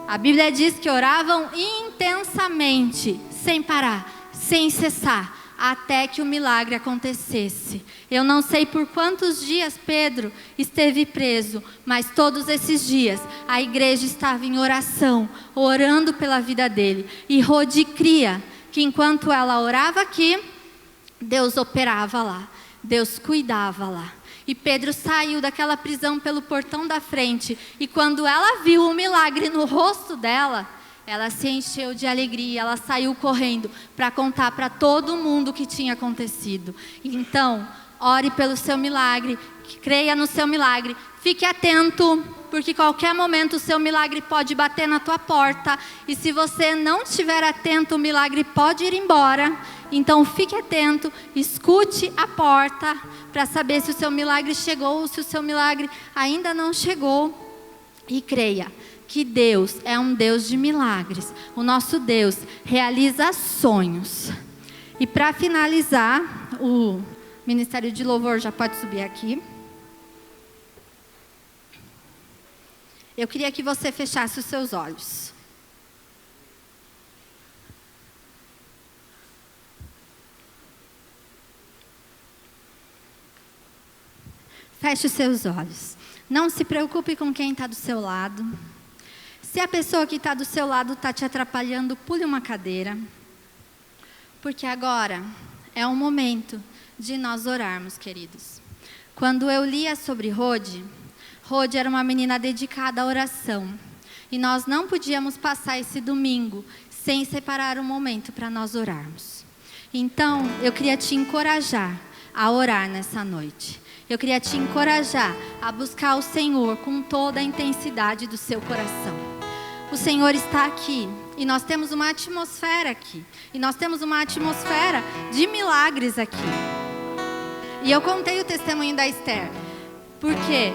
A Bíblia diz que oravam intensamente, sem parar, sem cessar, até que o milagre acontecesse. Eu não sei por quantos dias Pedro esteve preso, mas todos esses dias a igreja estava em oração, orando pela vida dele. E Rode cria que enquanto ela orava aqui, Deus operava lá, Deus cuidava lá. E Pedro saiu daquela prisão pelo portão da frente. E quando ela viu o milagre no rosto dela, ela se encheu de alegria. Ela saiu correndo para contar para todo mundo o que tinha acontecido. Então, ore pelo seu milagre, creia no seu milagre. Fique atento, porque qualquer momento o seu milagre pode bater na tua porta. E se você não estiver atento, o milagre pode ir embora. Então fique atento, escute a porta para saber se o seu milagre chegou ou se o seu milagre ainda não chegou. E creia que Deus é um Deus de milagres. O nosso Deus realiza sonhos. E para finalizar, o Ministério de Louvor já pode subir aqui. Eu queria que você fechasse os seus olhos. Feche os seus olhos. Não se preocupe com quem está do seu lado. Se a pessoa que está do seu lado está te atrapalhando, pule uma cadeira. Porque agora é o momento de nós orarmos, queridos. Quando eu lia sobre Rode, Rode era uma menina dedicada à oração. E nós não podíamos passar esse domingo sem separar um momento para nós orarmos. Então, eu queria te encorajar a orar nessa noite. Eu queria te encorajar a buscar o Senhor com toda a intensidade do seu coração. O Senhor está aqui e nós temos uma atmosfera aqui. E nós temos uma atmosfera de milagres aqui. E eu contei o testemunho da Esther, porque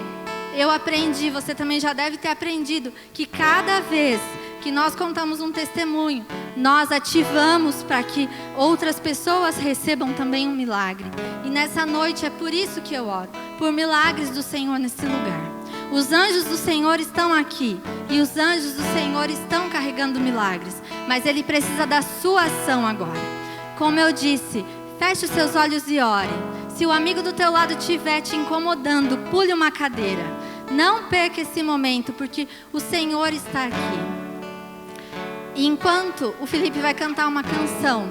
eu aprendi, você também já deve ter aprendido, que cada vez que nós contamos um testemunho, nós ativamos para que outras pessoas recebam também um milagre. E nessa noite é por isso que eu oro, por milagres do Senhor nesse lugar. Os anjos do Senhor estão aqui e os anjos do Senhor estão carregando milagres, mas Ele precisa da sua ação agora. Como eu disse, feche os seus olhos e ore. Se o amigo do teu lado estiver te incomodando, pule uma cadeira. Não perca esse momento, porque o Senhor está aqui. E enquanto o Felipe vai cantar uma canção,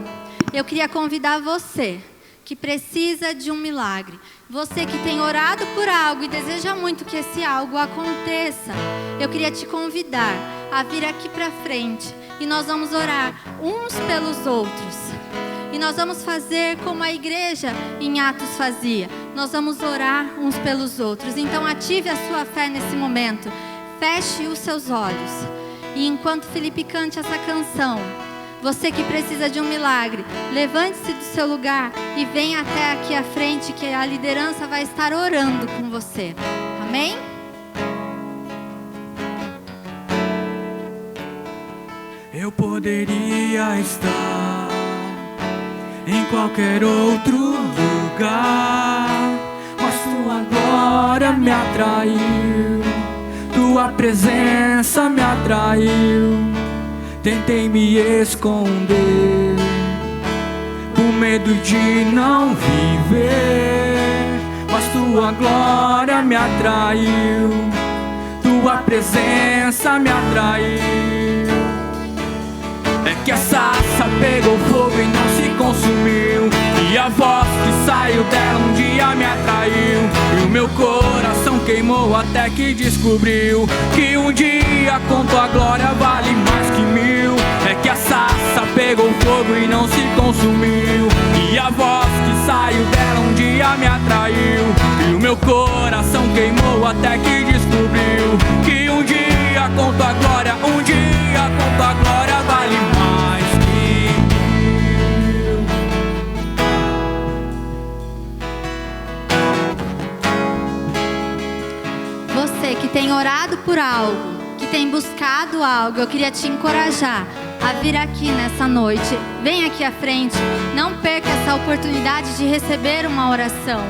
eu queria convidar você que precisa de um milagre, você que tem orado por algo e deseja muito que esse algo aconteça, eu queria te convidar a vir aqui para frente e nós vamos orar uns pelos outros. E nós vamos fazer como a igreja em Atos fazia. Nós vamos orar uns pelos outros. Então ative a sua fé nesse momento. Feche os seus olhos. E enquanto Felipe cante essa canção, você que precisa de um milagre, levante-se do seu lugar e venha até aqui à frente, que a liderança vai estar orando com você. Amém? Eu poderia estar em qualquer outro lugar, mas tua glória me atraiu, tua presença me atraiu. Tentei me esconder, com medo de não viver, mas tua glória me atraiu, tua presença me atraiu. É que a sarça pegou fogo e não se consumiu, e a voz que saiu dela um dia me atraiu, e o meu coração queimou até que descobriu que um dia com tua glória vale mais que mil. É que a sarça pegou fogo e não se consumiu, e a voz que saiu dela um dia me atraiu, e o meu coração queimou até que descobriu que um dia com tua glória, um dia com tua glória vale mais que mil. Você que tem orado por algo, que tem buscado algo, eu queria te encorajar a vir aqui nessa noite. Vem aqui à frente. Não perca essa oportunidade de receber uma oração.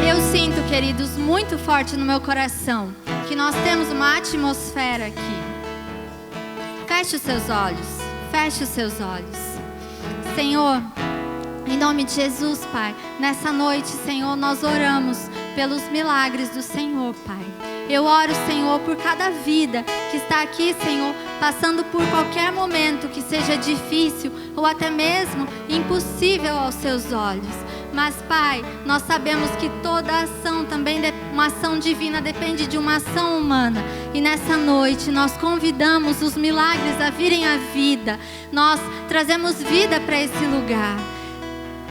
Eu sinto, queridos, muito forte no meu coração que nós temos uma atmosfera aqui. Feche os seus olhos. Feche os seus olhos. Senhor, em nome de Jesus, Pai, nessa noite, Senhor, nós oramos pelos milagres do Senhor, Pai. Eu oro, Senhor, por cada vida que está aqui, Senhor, passando por qualquer momento que seja difícil ou até mesmo impossível aos seus olhos. Mas, Pai, nós sabemos que toda ação também, uma ação divina, depende de uma ação humana. E nessa noite nós convidamos os milagres a virem à vida. Nós trazemos vida para esse lugar.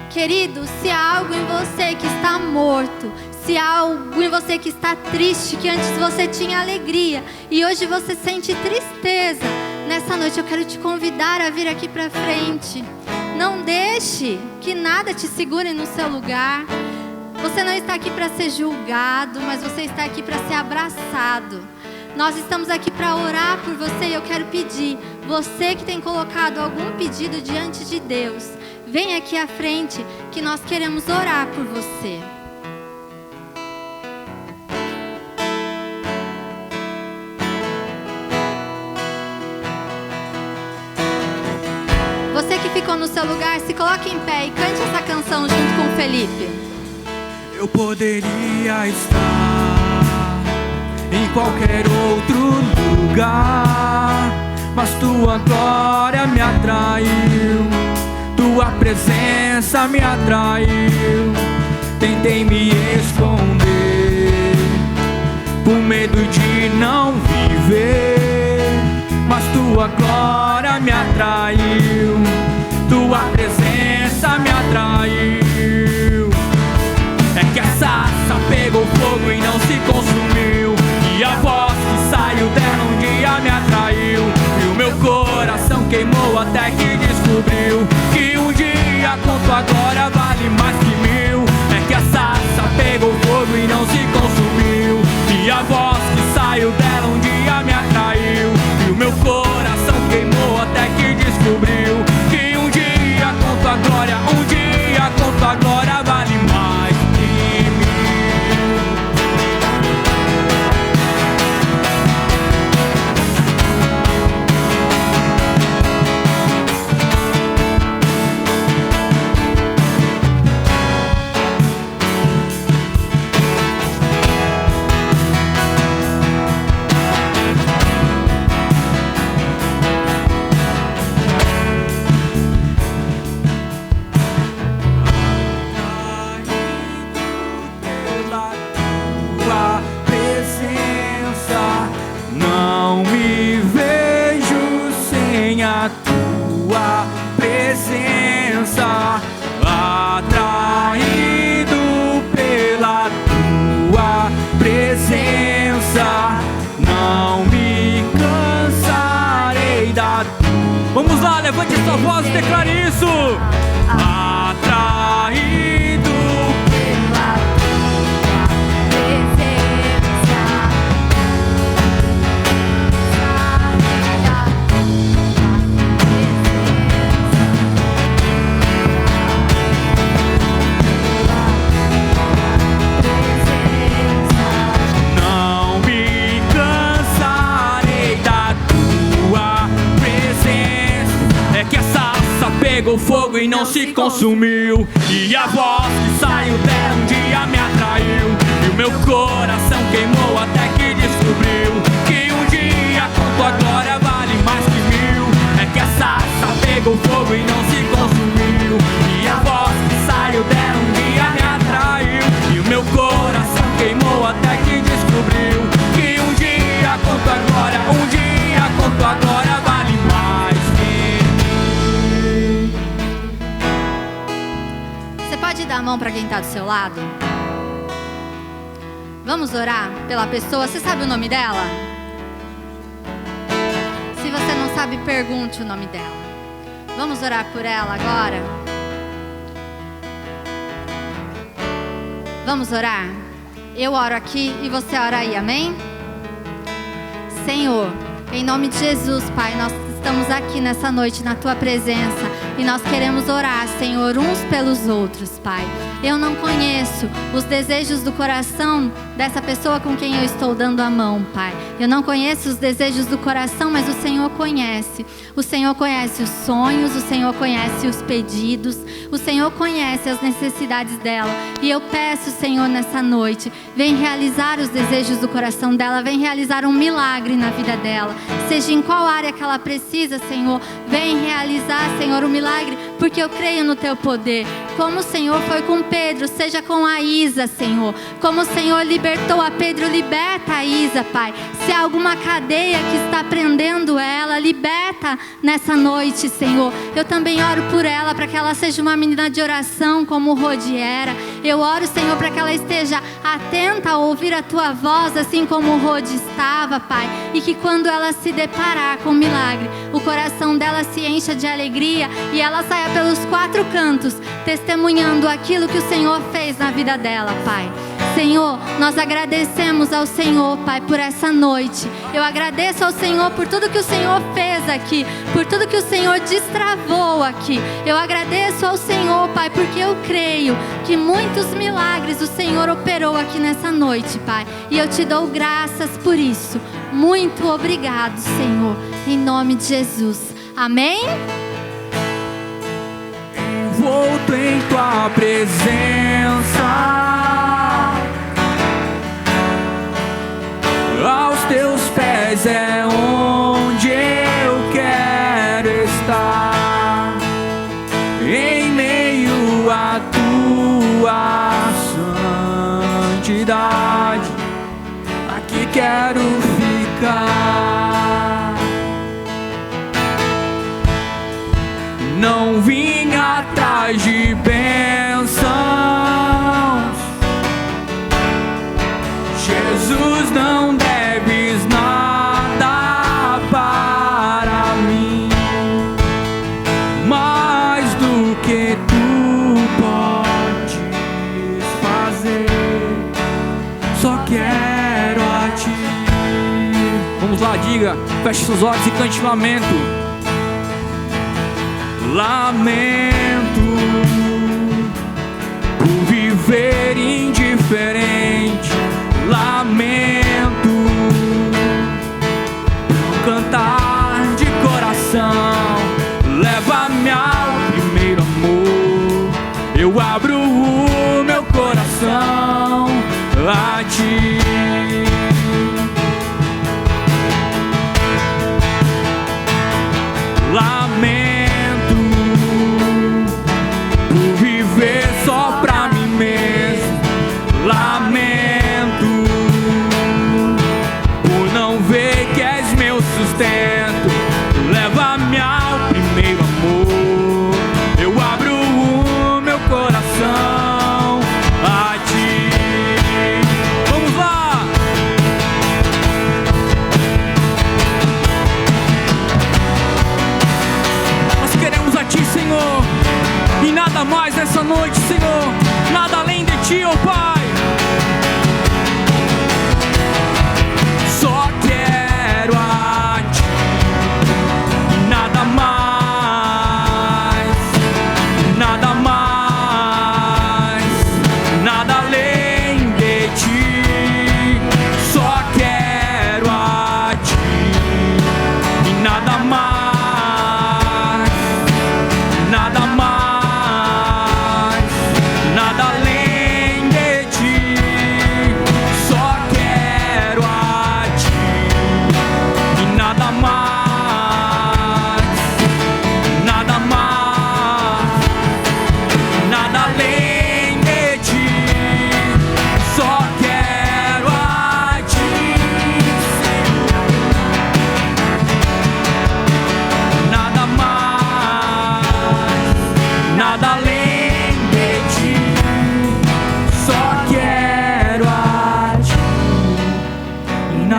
Querido, se há algo em você que está morto, se há algo em você que está triste, que antes você tinha alegria e hoje você sente tristeza, nessa noite eu quero te convidar a vir aqui para frente. Não deixe que nada te segure no seu lugar. Você não está aqui para ser julgado, mas você está aqui para ser abraçado. Nós estamos aqui para orar por você e eu quero pedir, você que tem colocado algum pedido diante de Deus, vem aqui à frente que nós queremos orar por você. Você que ficou no seu lugar, se coloque em pé e cante essa canção junto com o Felipe. Eu poderia estar em qualquer outro lugar, mas tua glória me atraiu, tua presença me atraiu. Tentei me esconder, por medo de não viver, mas tua glória me atraiu, tua presença me atraiu. É que a sarça pegou fogo e não se consumiu, e a voz que saiu dela um dia me atraiu, e o meu coração queimou até que descobriu que um dia com tua glória vale mais que mil. É que a sarça pegou fogo e não se consumiu, e a voz que saiu dela um dia me atraiu, e o meu coração queimou até que descobriu que um dia com voz e declare isso. Atraído pela não me cansarei da tua presença. É que a sarça pegou fogo e não se consumiu, e a voz que saiu dela um dia me atraiu, e o meu coração queimou até que descobriu que um dia com tua glória vale mais que mil. É que a sarça pegou fogo e não se consumiu, e a voz que saiu dela um dia me atraiu, e o meu coração queimou até que descobriu que um dia com tua glória, um dia com tua glória vale mais que mil. Você pode dar a mão para quem está do seu lado? Vamos orar pela pessoa. Você sabe o nome dela? Se você não sabe, pergunte o nome dela. Vamos orar por ela agora? Vamos orar? Eu oro aqui e você ora aí, amém? Senhor, em nome de Jesus, Pai, nós estamos aqui nessa noite na Tua presença e nós queremos orar, Senhor, uns pelos outros, Pai. Eu não conheço os desejos do coração dessa pessoa com quem eu estou dando a mão, Pai. Eu não conheço os desejos do coração, mas o Senhor conhece. O Senhor conhece os sonhos, o Senhor conhece os pedidos, o Senhor conhece as necessidades dela. E eu peço, Senhor, nessa noite, vem realizar os desejos do coração dela, vem realizar um milagre na vida dela. Seja em qual área que ela precisa, Senhor, vem realizar, Senhor, o milagre, porque eu creio no Teu poder. Como o Senhor foi com Pedro, seja com a Isa, Senhor. Como o Senhor libertou a Pedro, liberta a Isa, Pai. Se há alguma cadeia que está prendendo ela, liberta nessa noite, Senhor. Eu também oro por ela, para que ela seja uma menina de oração, como o Rodi era. Eu oro, Senhor, para que ela esteja atenta a ouvir a Tua voz, assim como o Rodi estava, Pai. E que quando ela se deparar com o milagre, o coração dela se encha de alegria e ela saia pelos 4 cantos, testemunhando aquilo que o Senhor fez na vida dela, Pai. Senhor, nós agradecemos ao Senhor, Pai, por essa noite. Eu agradeço ao Senhor por tudo que o Senhor fez aqui, por tudo que o Senhor destravou aqui. Eu agradeço ao Senhor, Pai, porque eu creio que muitos milagres o Senhor operou aqui nessa noite, Pai. E eu te dou graças por isso. Muito obrigado, Senhor, em nome de Jesus. Amém? Envolto em Tua presença, aos Teus pés é onde eu quero estar, em meio à Tua santidade, aqui quero ficar. Não vim atrás de bênçãos, Jesus, não deves nada para mim, mais do que Tu podes fazer, só quero a Ti. Vamos lá, diga, feche seus olhos e cante lamento. Lamento por viver indiferente, lamento por cantar de coração. Leva-me ao primeiro amor, eu abro o meu coração a Ti. Lamento por viver só pra mim mesmo, lamento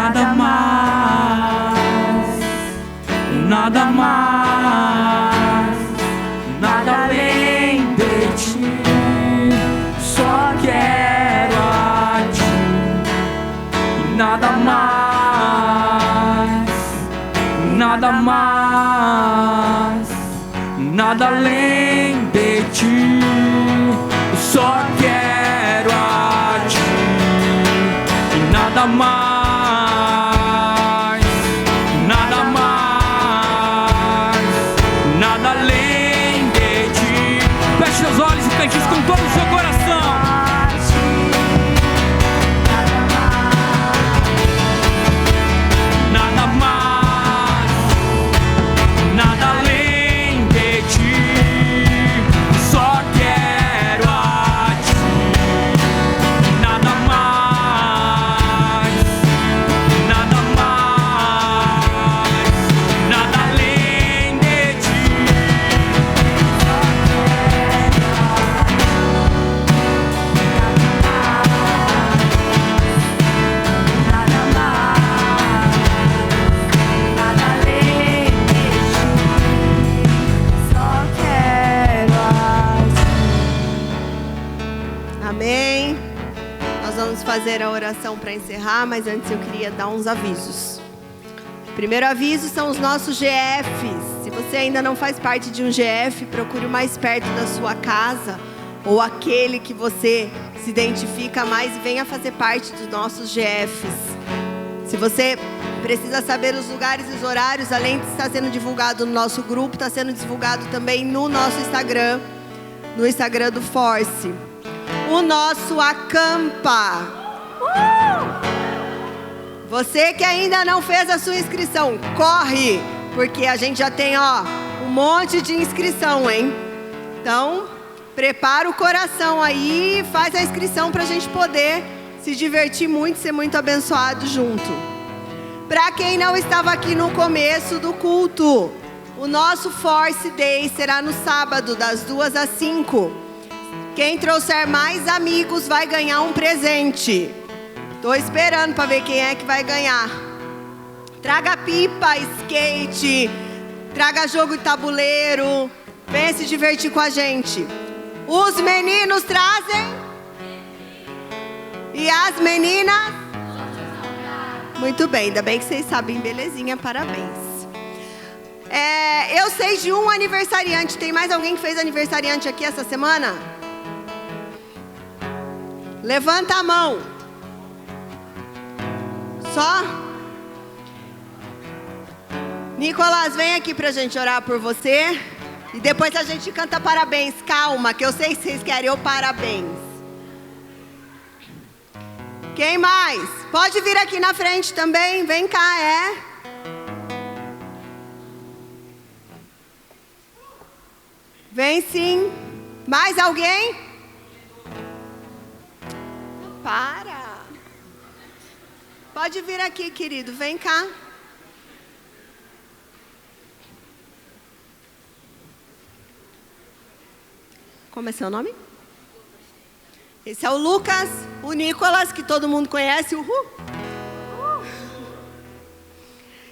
nada mais, nada mais, nada além de ti. Só quero a ti, nada mais, nada mais, nada além de ti. Só quero a ti, nada mais, nada mais, nada além de ti. Feche seus olhos e cante isso com todo o seu coração. Nada mais, nada além de ti. Só quero a ti, nada mais, nada mais, nada além de ti. Amém. Nós vamos fazer a oração para encerrar, mas antes eu queria dar uns avisos. O primeiro aviso são os nossos GFs. Se você ainda não faz parte de um GF, procure o mais perto da sua casa ou aquele que você se identifica mais e venha fazer parte dos nossos GFs. Se você precisa saber os lugares e os horários, além de estar sendo divulgado no nosso grupo, está sendo divulgado também no nosso Instagram, no Instagram do Force. O nosso acampa. Você que ainda não fez a sua inscrição, corre, porque a gente já tem um monte de inscrição, hein? Então, prepara o coração aí, faz a inscrição para a gente poder se divertir muito, ser muito abençoado junto. Para quem não estava aqui no começo do culto, o nosso Force Day será no sábado, das 2 às 5. Quem trouxer mais amigos vai ganhar um presente. Tô esperando para ver quem é que vai ganhar. Traga pipa, skate, traga jogo de tabuleiro. Venha se divertir com a gente. Os meninos trazem? E as meninas? Muito bem, ainda bem que vocês sabem, belezinha, parabéns. Eu sei de um aniversariante. Tem mais alguém que fez aniversariante aqui essa semana? Levanta a mão. Só? Nicolas, vem aqui pra gente orar por você. E depois a gente canta parabéns. Calma, que eu sei que vocês querem o parabéns. Quem mais? Pode vir aqui na frente também. Vem cá, Vem sim. Mais alguém? Para. Pode vir aqui, querido. Vem cá. Como é seu nome? Esse é o Lucas, o Nicolas, que todo mundo conhece.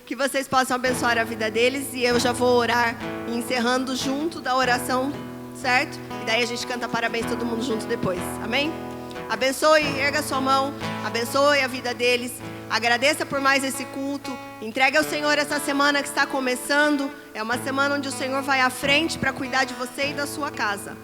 Que vocês possam abençoar a vida deles. E eu já vou orar, encerrando junto da oração, certo? E daí a gente canta parabéns todo mundo junto depois. Amém? Abençoe, erga sua mão, abençoe a vida deles, agradeça por mais esse culto, entregue ao Senhor essa semana que está começando, é uma semana onde o Senhor vai à frente para cuidar de você e da sua casa.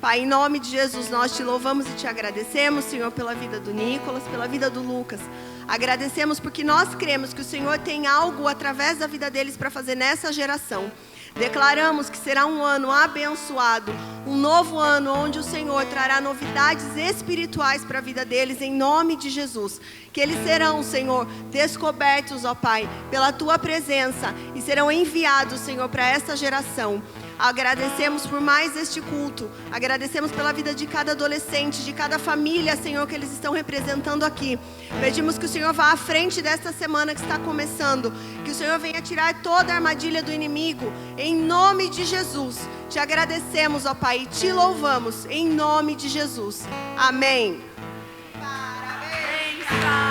Pai, em nome de Jesus, nós te louvamos e te agradecemos, Senhor, pela vida do Nicolas, pela vida do Lucas. Agradecemos porque nós cremos que o Senhor tem algo através da vida deles para fazer nessa geração. Declaramos que será um ano abençoado, um novo ano onde o Senhor trará novidades espirituais para a vida deles, em nome de Jesus. Que eles serão, Senhor, descobertos, ó Pai, pela Tua presença e serão enviados, Senhor, para essa geração. Agradecemos por mais este culto, agradecemos pela vida de cada adolescente, de cada família, Senhor, que eles estão representando aqui. Pedimos que o Senhor vá à frente desta semana que está começando, que o Senhor venha tirar toda a armadilha do inimigo, em nome de Jesus. Te agradecemos, ó Pai, e te louvamos, em nome de Jesus. Amém. Parabéns.